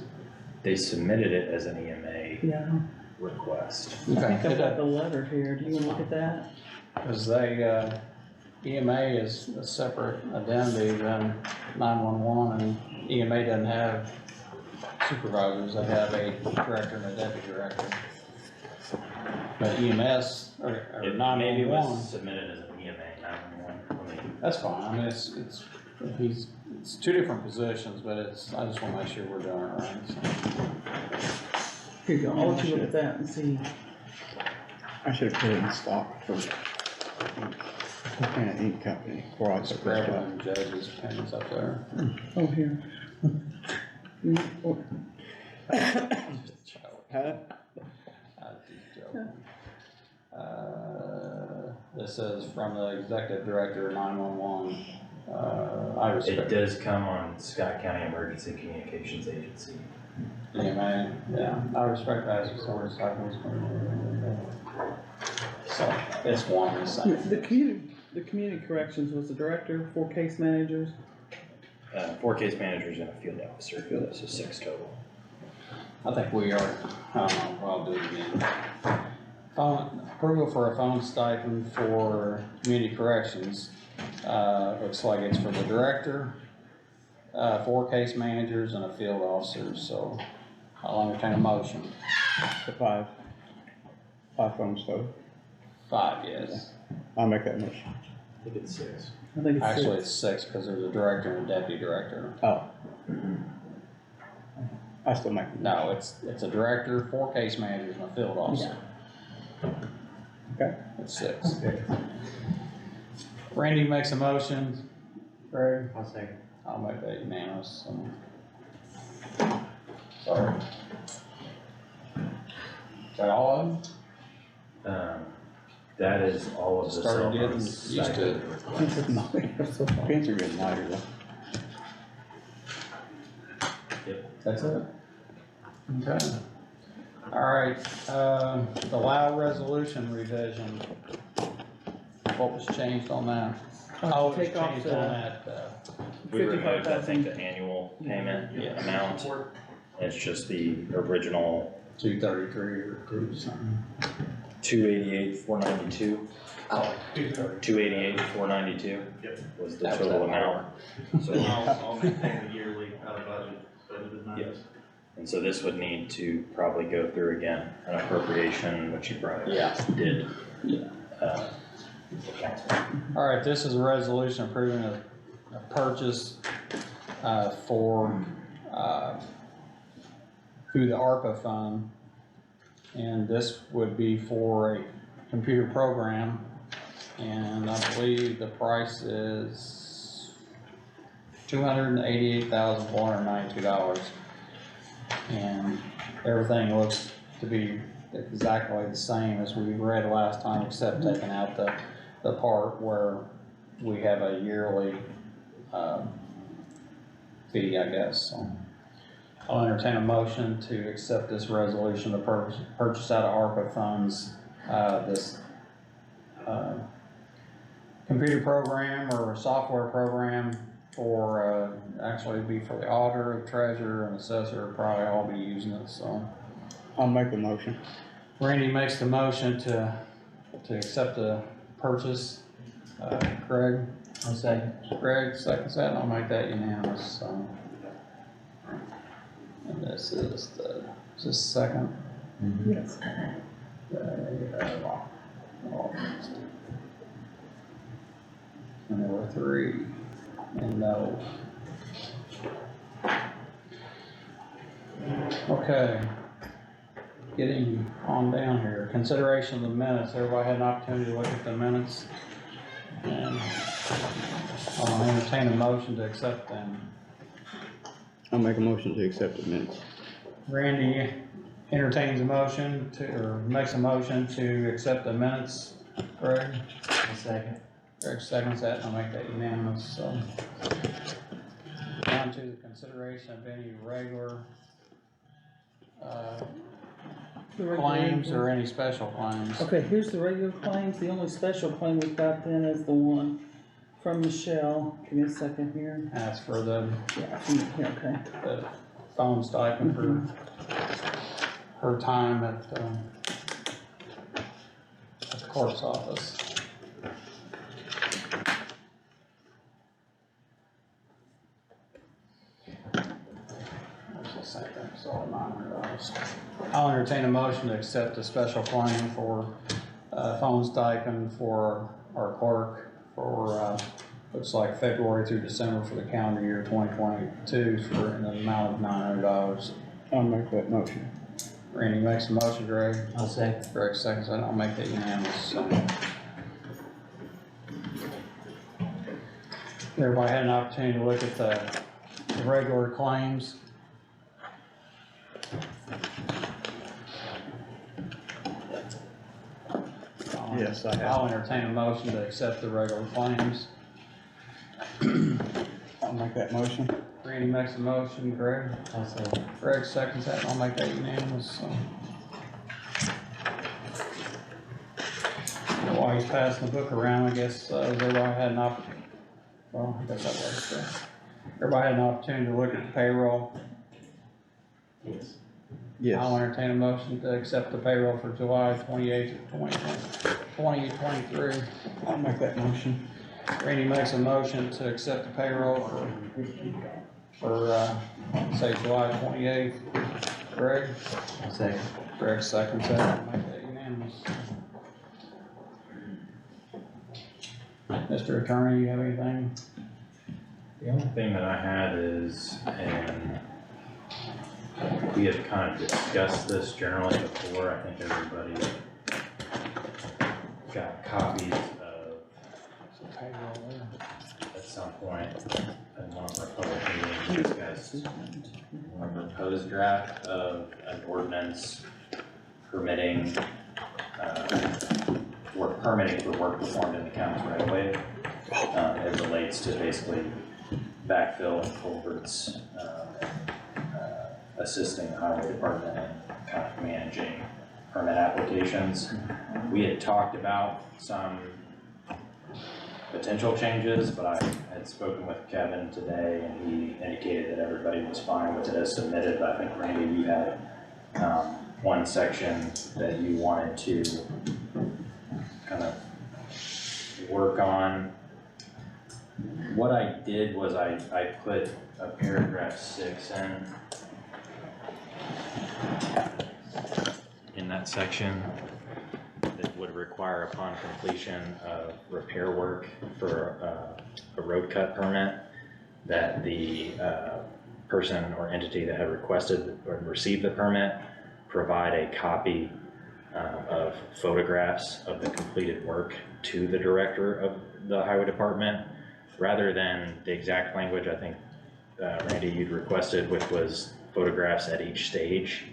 I: They submitted it as an EMA
E: Yeah,
I: request.
E: I think I've got the letter here, do you wanna look at that?
G: Because they, EMA is a separate identity than 911, and EMA doesn't have supervisors. They have a director and a deputy director. But EMS, or
I: It maybe
G: 911,
I: was submitted as an EMA 911.
G: that's fine. I mean, it's 2 different positions, but I just wanna make sure we're doing it right, so.
E: Here you go, I'll let you look at that and see.
C: I should have put it in stock for Coconut Ink Company before I
G: Just
C: took
G: grab
C: this
G: one
C: one.
G: of the judge's pens up there.
E: Oh, here. Oh,
C: Huh?
G: This says from the executive director, 911, I
I: It
G: respect
I: does come on Scott County Emergency Communications Agency.
G: EMA, yeah, I respect that as a source, I can. So, it's one and the same.
E: The community corrections was the director, 4 case managers.
I: 4 case managers and a field officer, so 6 total.
G: I think we are, I don't know, I'll do it again. Approval for a phone stipend for community corrections, looks like it's for the director, 4 case managers and a field officer, so I'll entertain a motion.
C: The 5 phones though.
G: 5, yes.
C: I'll make that motion.
I: I think it's 6.
E: I think it's
G: Actually,
E: 6.
G: it's 6, because there's a director and a deputy director.
C: Oh. I still make. the
G: No, it's a director, 4 case managers and a field officer.
C: Okay.
G: It's 6. Randy makes a motion. Greg?
D: I'll second.
G: I'll make that unanimous, so. Sorry. Is that all of them?
I: That is all of the cell
G: Started getting
I: phones.
G: used to it.
C: Pins are getting lighter though.
G: That's it? Okay. All right, the LAO resolution revision. What was changed on that? Oh, it was
E: Take off
G: changed
E: the-
G: on that,
I: We removed, I think,
E: 55,000.
I: the annual payment
G: Yeah.
I: amount. It's just the original
G: 233 or 2 something.
I: 288,492.
G: Oh.
I: 288,492.
K: Yep.
I: Was the
G: That was
I: total
G: that
I: amount. So,
K: I'll maintain the yearly out of budget, budgeted numbers.
I: yes. And so this would need to probably go through again, an appropriation, which you probably did.
G: Yeah.
I: Council.
G: All right, this is a resolution approving a purchase, for, through the ARPA fund. And this would be for a computer program, and I believe the price is $288,492. And everything looks to be exactly the same as we read last time, except taking out the part where we have a yearly, fee, I guess, so. I'll entertain a motion to accept this resolution to purchase out of ARPA funds, this, computer program or a software program for, actually it'd be for the auditor, treasurer, and assessor, probably all be using it, so.
C: I'll make a motion.
G: Randy makes the motion to accept the purchase. Craig?
D: I'll second.
G: Greg seconds that, and I'll make that unanimous, so. And this is this second?
E: Yes.
G: And there were 3, and no. Okay. Getting on down here, consideration of the minutes, everybody had an opportunity to look at the minutes? And I'll entertain a motion to accept them.
C: I'll make a motion to accept the minutes.
G: Randy entertains a motion to, or makes a motion to accept the minutes. Greg?
D: I'll second.
G: Greg seconds that, and I'll make that unanimous, so. Down to the consideration of any regular, claims or any special claims.
E: Okay, here's the regular claims. The only special claim we've got then is the one from Michelle. Give me a second here.
G: That's for the
E: Yeah, okay.
G: the phone stipend for her time at the court's office. That's the same thing, it's all $900. I'll entertain a motion to accept a special claim for phone stipend for our clerk for looks like February through December for the calendar year 2022 for an amount of $900.
C: I'll make that motion.
G: Randy makes a motion, Greg.
D: I'll second.
G: Greg seconds, and I'll make that unanimous, so. Everybody had an opportunity to look at the regular claims.
C: Yes, I have.
G: I'll entertain a motion to accept the regular claims.
C: I'll make that motion.
G: Randy makes a motion, Greg.
D: I'll second.
G: Greg seconds that, and I'll make that unanimous, so. While he's passing the book around, I guess, everybody had an well, I guess that works, so. Everybody had an opportunity to look at the payroll.
D: Yes.
C: Yes.
G: I'll entertain a motion to accept the payroll for July 28th, 2023.
C: I'll make that motion.
G: Randy makes a motion to accept the payroll for say July 28th. Greg?
D: I'll second.
G: Greg seconds that, I'll make that unanimous. Mr. Attorney, you have anything?
I: The only thing that I had is, and we had kind of discussed this generally before, I think everybody got copies of, at some point, in one of our public meetings, discussed a proposed draft of an ordinance permitting, permitting for work performed in the county's right of way. It relates to basically backfill and culverts, assisting the highway department in kind of managing permit applications. We had talked about some potential changes, but I had spoken with Kevin today and he indicated that everybody was fine with it as submitted. But I think Randy, you had one section that you wanted to kind of work on. What I did was I put a paragraph 6 in that section that would require upon completion of repair work for a road cut permit that the person or entity that had requested or received the permit provide a copy of photographs of the completed work to the director of the highway department, rather than the exact language I think Randy you'd requested, which was photographs at each stage.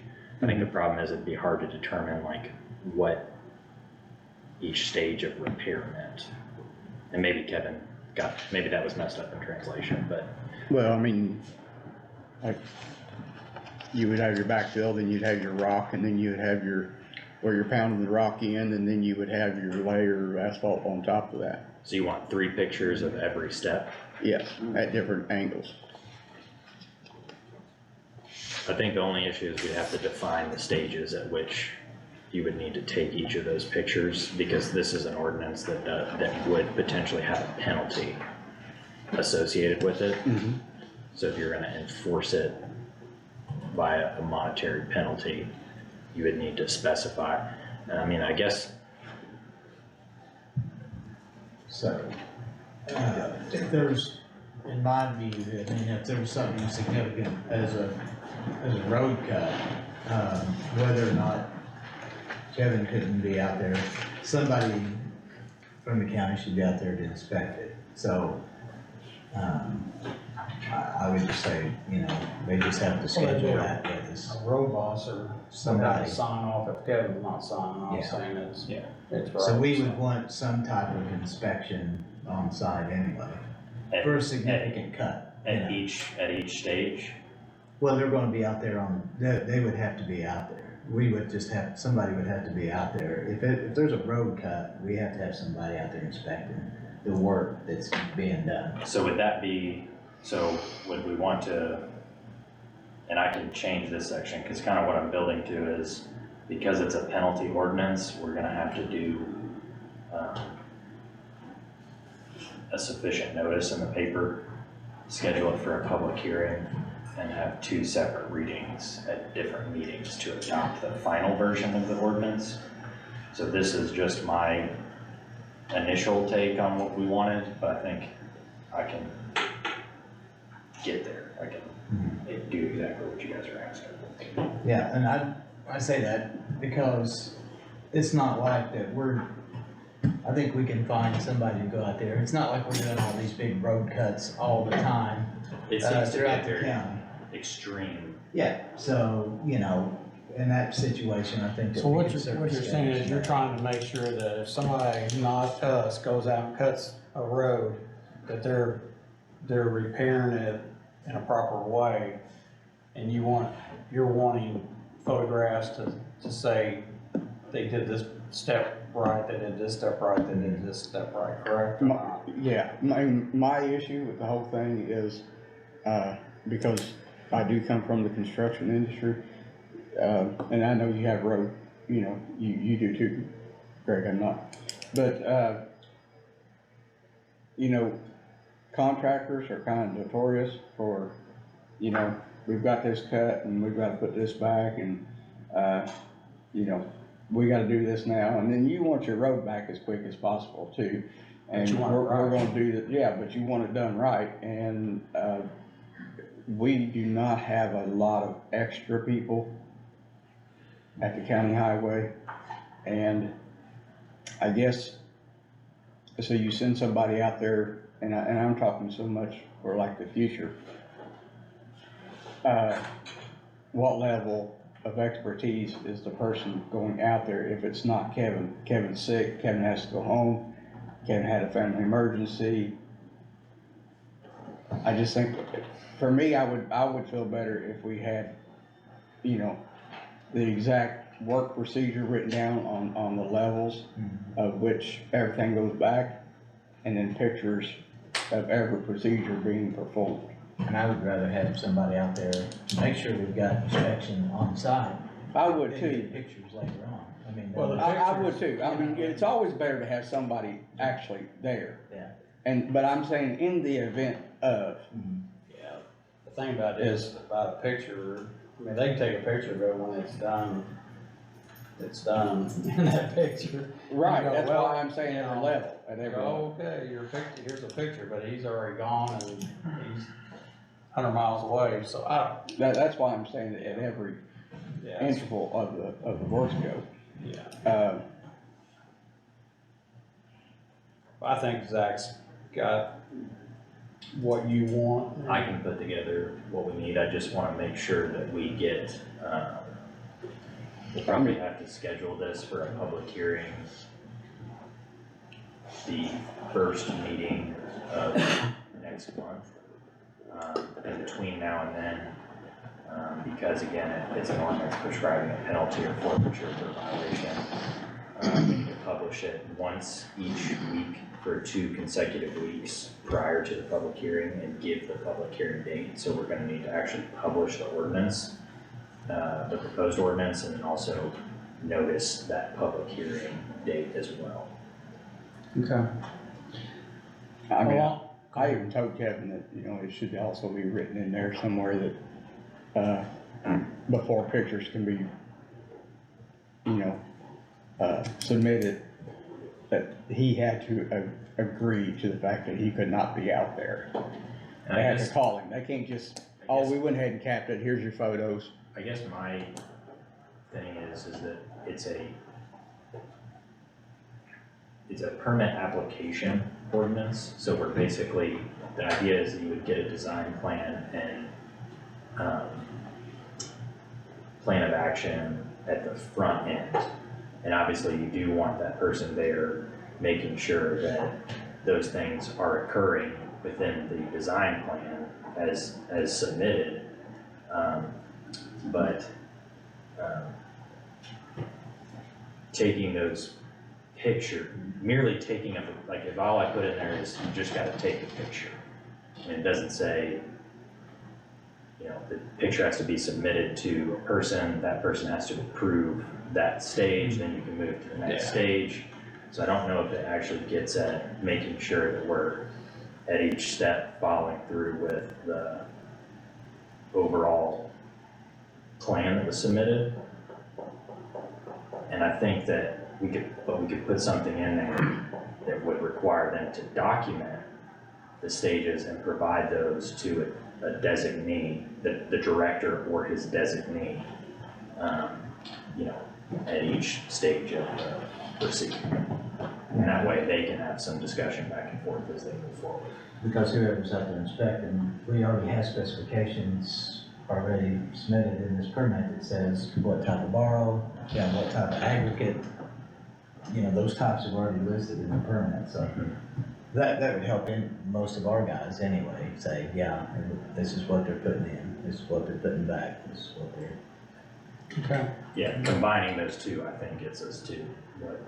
I: I think the problem is it'd be hard to determine like what each stage of repair meant. And maybe Kevin maybe that was messed up in translation, but.
C: Well, I mean, like, you would have your backfill, then you'd have your rock, and then you would have your where you're pounding the rock in, and then you would have your layer of asphalt on top of that.
I: So you want 3 pictures of every step?
C: Yes, at different angles.
I: I think the only issue is we'd have to define the stages at which you would need to take each of those pictures, because this is an ordinance that, that would potentially have a penalty associated with it. So if you're gonna enforce it by a monetary penalty, you would need to specify. And I mean, I guess,
D: So, if there's, in my view, I mean, if there was something significant as a road cut, whether or not Kevin couldn't be out there, somebody from the county should be out there to inspect it. So, I would just say, you know, they just have to schedule that with us.
G: A road boss or somebody sign off if Kevin's not signing off,
D: Yeah.
G: saying it's,
I: Yeah.
G: it's right.
D: So we would want some type of inspection on site anyway, for a significant cut. you
I: at
D: know.
I: each stage.
D: Well, they're gonna be out there they would have to be out there. We would just have, somebody would have to be out there. If there's a road cut, we have to have somebody out there inspecting the work that's being done.
I: So would that be, so would we want to, and I can change this section, cause kind of what I'm building to is, because it's a penalty ordinance, we're gonna have to do, a sufficient notice in the paper, schedule it for a public hearing, and have 2 separate readings at different meetings to adopt the final version of the ordinance. So this is just my initial take on what we wanted, but I think I can get there. I can do exactly what you guys are asking.
D: Yeah, and I say that because it's not like that I think we can find somebody to go out there. It's not like we're doing all these big road cuts all the time.
I: It seems to be
D: throughout
I: a
D: the
I: very
D: county.
I: extreme.
D: Yeah, so, you know, in that situation, I think that
G: So
D: we
G: what
D: can
G: you're
D: certainly
G: saying is
D: establish
G: you're
D: that.
G: trying to make sure that if somebody not us goes out and cuts a road, that they're repairing it in a proper way, and you're wanting photographs to say they did this step right, they did this step right, they did this step right, correct?
C: Yeah, my issue with the whole thing is, because I do come from the construction industry, and I know you have road, you know, you do too, Greg, I'm not. But, you know, contractors are kind of notorious for, you know, we've got this cut and we've got to put this back and, you know, we gotta do this now, and then you want your road back as quick as possible too. And
G: you want it
C: we're
G: right.
C: gonna do that, yeah, but you want it done right, and, we do not have a lot of extra people at the county highway, and I guess, so you send somebody out there, and I'm talking so much for like the future. What level of expertise is the person going out there? If it's not Kevin, Kevin's sick, Kevin has to go home, Kevin had a family emergency. I just think, for me, I would feel better if we had, you know, the exact work procedure written down on the levels of which everything goes back, and then pictures of every procedure being performed.
D: And I would rather have somebody out there to make sure we've got inspection on site.
C: I would
D: than
C: too.
D: get pictures later on. I mean,
G: Well, the
C: I would too. I mean, it's always better to have somebody actually there.
D: Yeah.
C: But I'm saying in the event of,
G: Yeah, the thing about it is, about a picture, I mean, they can take a picture of it when it's done in that picture.
C: right,
G: You go,
C: that's
G: well,
C: why I'm saying
G: you
C: every
G: know,
C: level, at every level.
G: Okay, your picture, here's a picture, but he's already gone and he's 100 miles away, so
C: That's why I'm saying that at every
G: yeah, it's-
C: interval of the work scope.
G: yeah. I think Zach's got what you want.
I: I can put together what we need, I just wanna make sure that we get, we'll probably have to schedule this for a public hearing the first meeting of next month. And between now and then, Because again, it's an ordinance prescribing a penalty or forfeiture for violation. We need to publish it once each week for 2 consecutive weeks prior to the public hearing and give the public hearing date. So we're gonna need to actually publish the ordinance, the proposed ordinance, and then also notice that public hearing date as well.
E: Okay.
C: I mean,
E: Well,
C: I even told Kevin that, you know, it should also be written in there somewhere that, before pictures can be, you know, submitted, that he had to agree to the fact that he could not be out there.
I: And
C: They
I: I
C: had to
I: guess,
C: call him, they can't just, oh, we went ahead and capped it, here's your photos.
I: I guess my thing is that it's a permit application ordinance, so we're basically, the idea is that you would get a design plan and, plan of action at the front end. And obviously you do want that person there making sure that those things are occurring within the design plan as submitted. Taking those merely taking up, like if all I put in there is you just gotta take the picture. And it doesn't say, you know, the picture has to be submitted to a person, that person has to approve that stage, then you can move to the next stage. So I don't know if it actually gets at making sure that we're at each step following through with the overall plan that was submitted. And I think that we could put something in there that would require them to document the stages and provide those to a designee, the director or his designee, you know, at each stage of the proceeding. And that way they can have some discussion back and forth as they move forward.
M: Because whoever's out there inspecting, we already have specifications already submitted in this permit that says what type of borrow, what type of aggregate, you know, those types are already listed in the permit, so that would help in most of our guys anyway, say, yeah, this is what they're putting in, this is what they're putting back, this is what they're.
E: Okay.
I: Yeah, combining those two, I think gets us to what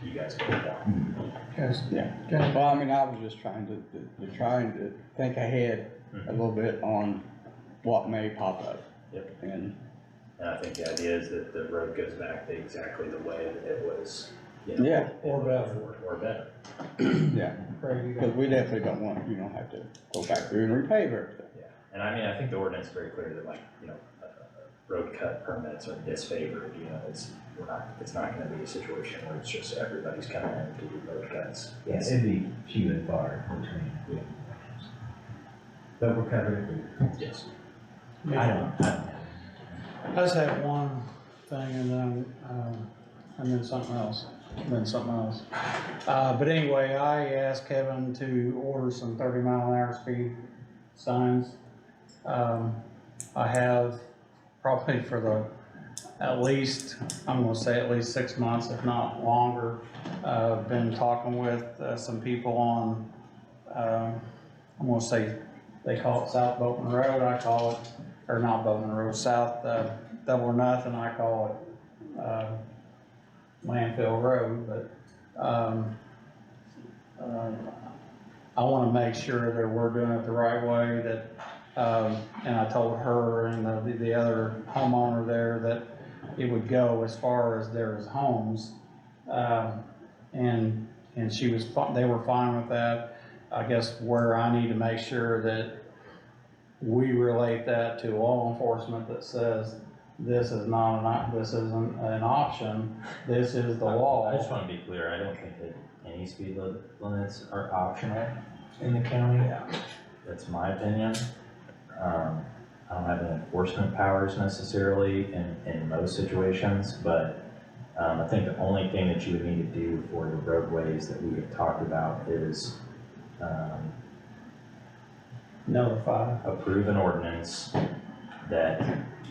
I: you guys both want.
E: Yes.
C: Yeah.
E: Okay.
C: Well, I mean, I was just trying to think ahead a little bit on what may pop up.
I: Yep.
C: And
I: I think the idea is that the road goes back exactly the way that it was, you know.
C: Yeah.
E: Or better.
I: Or better.
C: yeah,
E: Craig, you got-
C: because we definitely don't want, you don't have to go back through and repave everything.
I: Yeah, and I mean, I think the ordinance is very clear that like, you know, road cut permits are disfavored, you know, it's not gonna be a situation where it's just everybody's coming in to do road cuts.
M: Yeah, it'd be few and far between.
I: Yeah.
M: But we're covered.
I: Yes.
M: I don't have.
E: I just have one thing and then something else, But anyway, I asked Kevin to order some 30-mile-an-hour speed signs. I have probably for I'm gonna say at least 6 months, if not longer, been talking with some people on, I'm gonna say, they call it South Boatman Road, I call it, or not Boatman Road, South Double or Nothing, I call it Landfill Road, but I wanna make sure that we're doing it the right way, that, and I told her and the other homeowner there that it would go as far as there's homes, and she was, they were fine with that. I guess where I need to make sure that we relate that to law enforcement that says this is this isn't an option, this is the law.
I: I just wanna be clear, I don't think that any speed limits are optional in the county. That's my opinion. I don't have any enforcement powers necessarily in most situations, but I think the only thing that you would need to do for the roadways that we have talked about is
E: Notify.
I: approve an ordinance that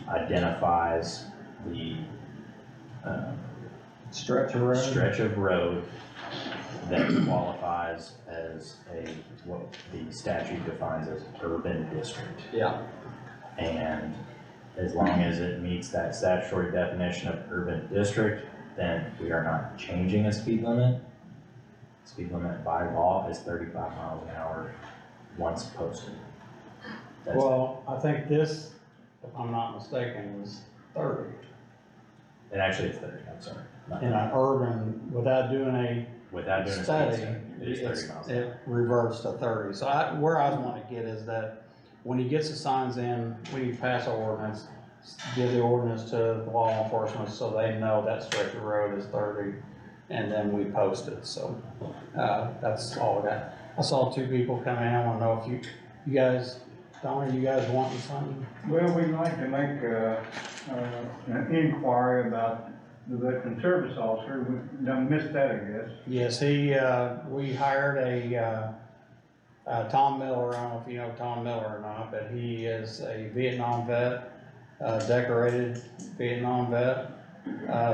I: identifies the
E: Stretch of road.
I: stretch of road that qualifies as what the statute defines as urban district.
E: Yeah.
I: And as long as it meets that statutory definition of urban district, then we are not changing a speed limit. Speed limit by law is 35 miles an hour once posted. That's it.
G: Well, I think this, if I'm not mistaken, is 30.
I: And actually it's 30, I'm sorry. Not
G: In an urban, without doing a
I: Without doing a speed
G: study,
I: study, it is 30 miles an hour.
G: it reverts to 30. So where I was wanting to get is that when he gets the signs in, we need to pass our ordinance, give the ordinance to law enforcement so they know that stretch of road is 30, and then we post it, so, that's all I got. I saw two people come in, I wanna know if you guys, Donna, you guys wanting something?
N: Well, we'd like to make, an inquiry about the veteran service officer, we done missed that, I guess.
G: Yes, we hired Tom Miller, I don't know if you know Tom Miller or not, but he is a Vietnam vet, decorated Vietnam vet,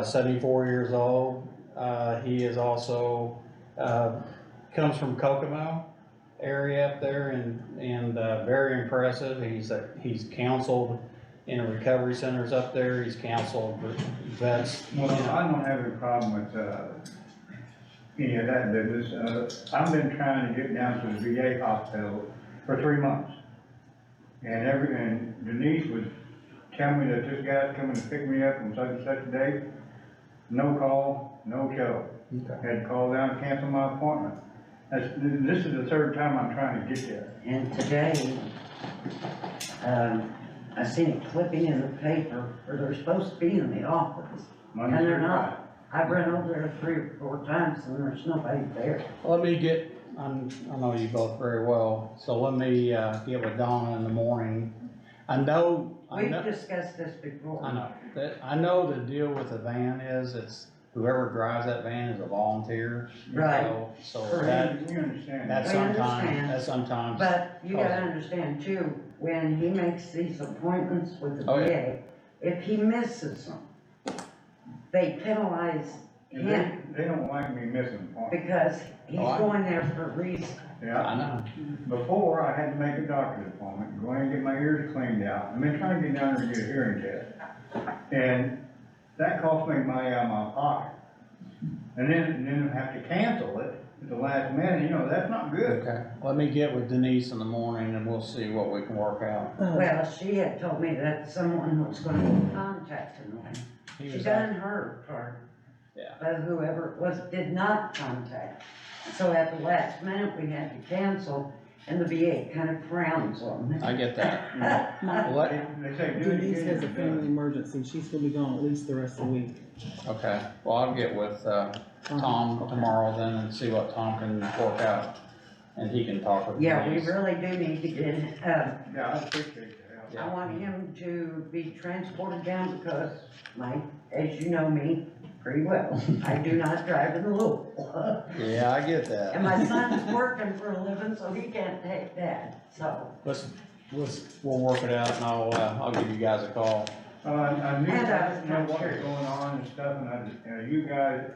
G: 74 years old. He is also, comes from Kokomo area up there and very impressive. He's counseled in recovery centers up there, he's counseled vets.
N: Well, I don't have a problem with, any of that business. I've been trying to get down to the VA hospital for 3 months. And Denise would tell me that this guy's coming to pick me up on such and such a date. No call, no show.
G: Okay.
N: Had to call down and cancel my appointment. This is the third time I'm trying to get there.
O: And today, I seen a clipping in the paper where they're supposed to be in the office,
N: Monday
O: and they're
N: through
O: not. I've run over there 3 or 4 times and there's nobody there.
G: Let me get, I know you both very well, so let me, get with Donna in the morning. I know.
O: We've discussed this before.
G: I know the deal with the van is, it's whoever drives that van is a volunteer.
O: Right.
G: So
O: Correct.
N: We understand.
G: that's
O: We
G: sometimes,
O: understand.
G: that's sometimes.
O: But you gotta
G: causes-
O: understand too, when he makes these appointments with the
G: Oh, yeah.
O: VA, if he misses them, they penalize
N: And
O: him
N: they don't like me missing appointments.
O: because he's
G: Oh, I-
O: going there for a reason.
N: Yeah.
G: I know.
N: Before, I had to make a doctor's appointment, go in and get my ears cleaned out. I've been trying to get down there and get a hearing test. And that cost me money out of my pocket. And then have to cancel it at the last minute, that's not good.
G: Okay, let me get with Denise in the morning and we'll see what we can work out.
O: Well, she had told me that someone was gonna be contacting them.
G: He
O: She
G: was
O: done her part.
G: Yeah.
O: But whoever it was did not contact. So at the last minute, we had to cancel, and the VA kind of frowns on it.
G: I get that.
N: They say do it
E: Denise
N: again.
E: has a family emergency, she's gonna be gone at least the rest of the week.
G: Okay, well, I'll get with, Tom tomorrow then and see what Tom can work out. And he can talk with
O: Yeah, we
G: Denise.
O: really do need to get,
N: Yeah, I appreciate the help.
O: I want him to be transported down because, Mike, as you know me pretty well, I do not drive in the Louisville.
G: Yeah, I get
O: And
G: that.
O: my son's working for a living, so he can't take that, so.
G: We'll work it out and I'll give you guys a call.
N: I knew,
O: And I was
N: what
O: not
N: was
O: sure.
N: going on and stuff, and you guys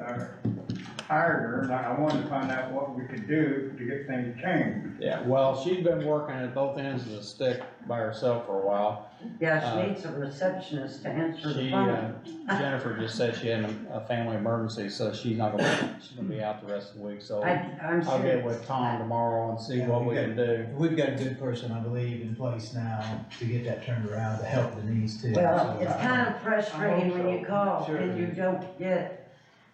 N: hired her, and I wanted to find out what we could do to get things changed.
G: Yeah, well, she's been working at both ends of the stick by herself for a while.
O: Yeah, she needs a receptionist to answer the
G: She,
O: phone.
G: Jennifer just said she had a family emergency, so she's not she's gonna be out the rest of the week, so
O: I'm
G: I'll get
O: serious.
G: with Tom tomorrow and see what we can do.
D: We've got a good person, I believe, in place now to get that turned around, to help Denise too.
O: Well,
D: So,
O: it's kind of frustrating when you call
D: Sure.
O: and you don't get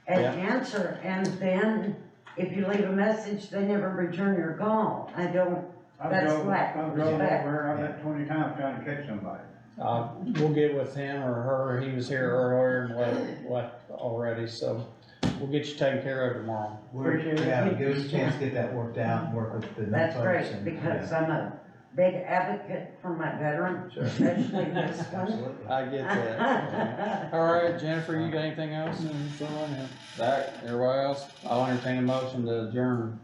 O: an
G: Yeah.
O: answer, and then if you leave a message, they never return your call.
N: I've
O: That's
N: drove
O: lack of
N: over
O: respect.
N: there, I've had 20 times trying to catch somebody.
G: We'll get with him or her, he was here earlier and left already, so we'll get you taken care of tomorrow.
N: Appreciate it.
D: Yeah, give us a chance to get that worked out and work with the new
O: That's
D: folks
O: great,
D: and-
O: because I'm a big advocate for my veteran, especially this one.
D: Absolutely.
G: I get that. All right, Jennifer, you got anything else?
E: No, that's all I have.
G: That, everybody else? I'll entertain a motion to adjourn.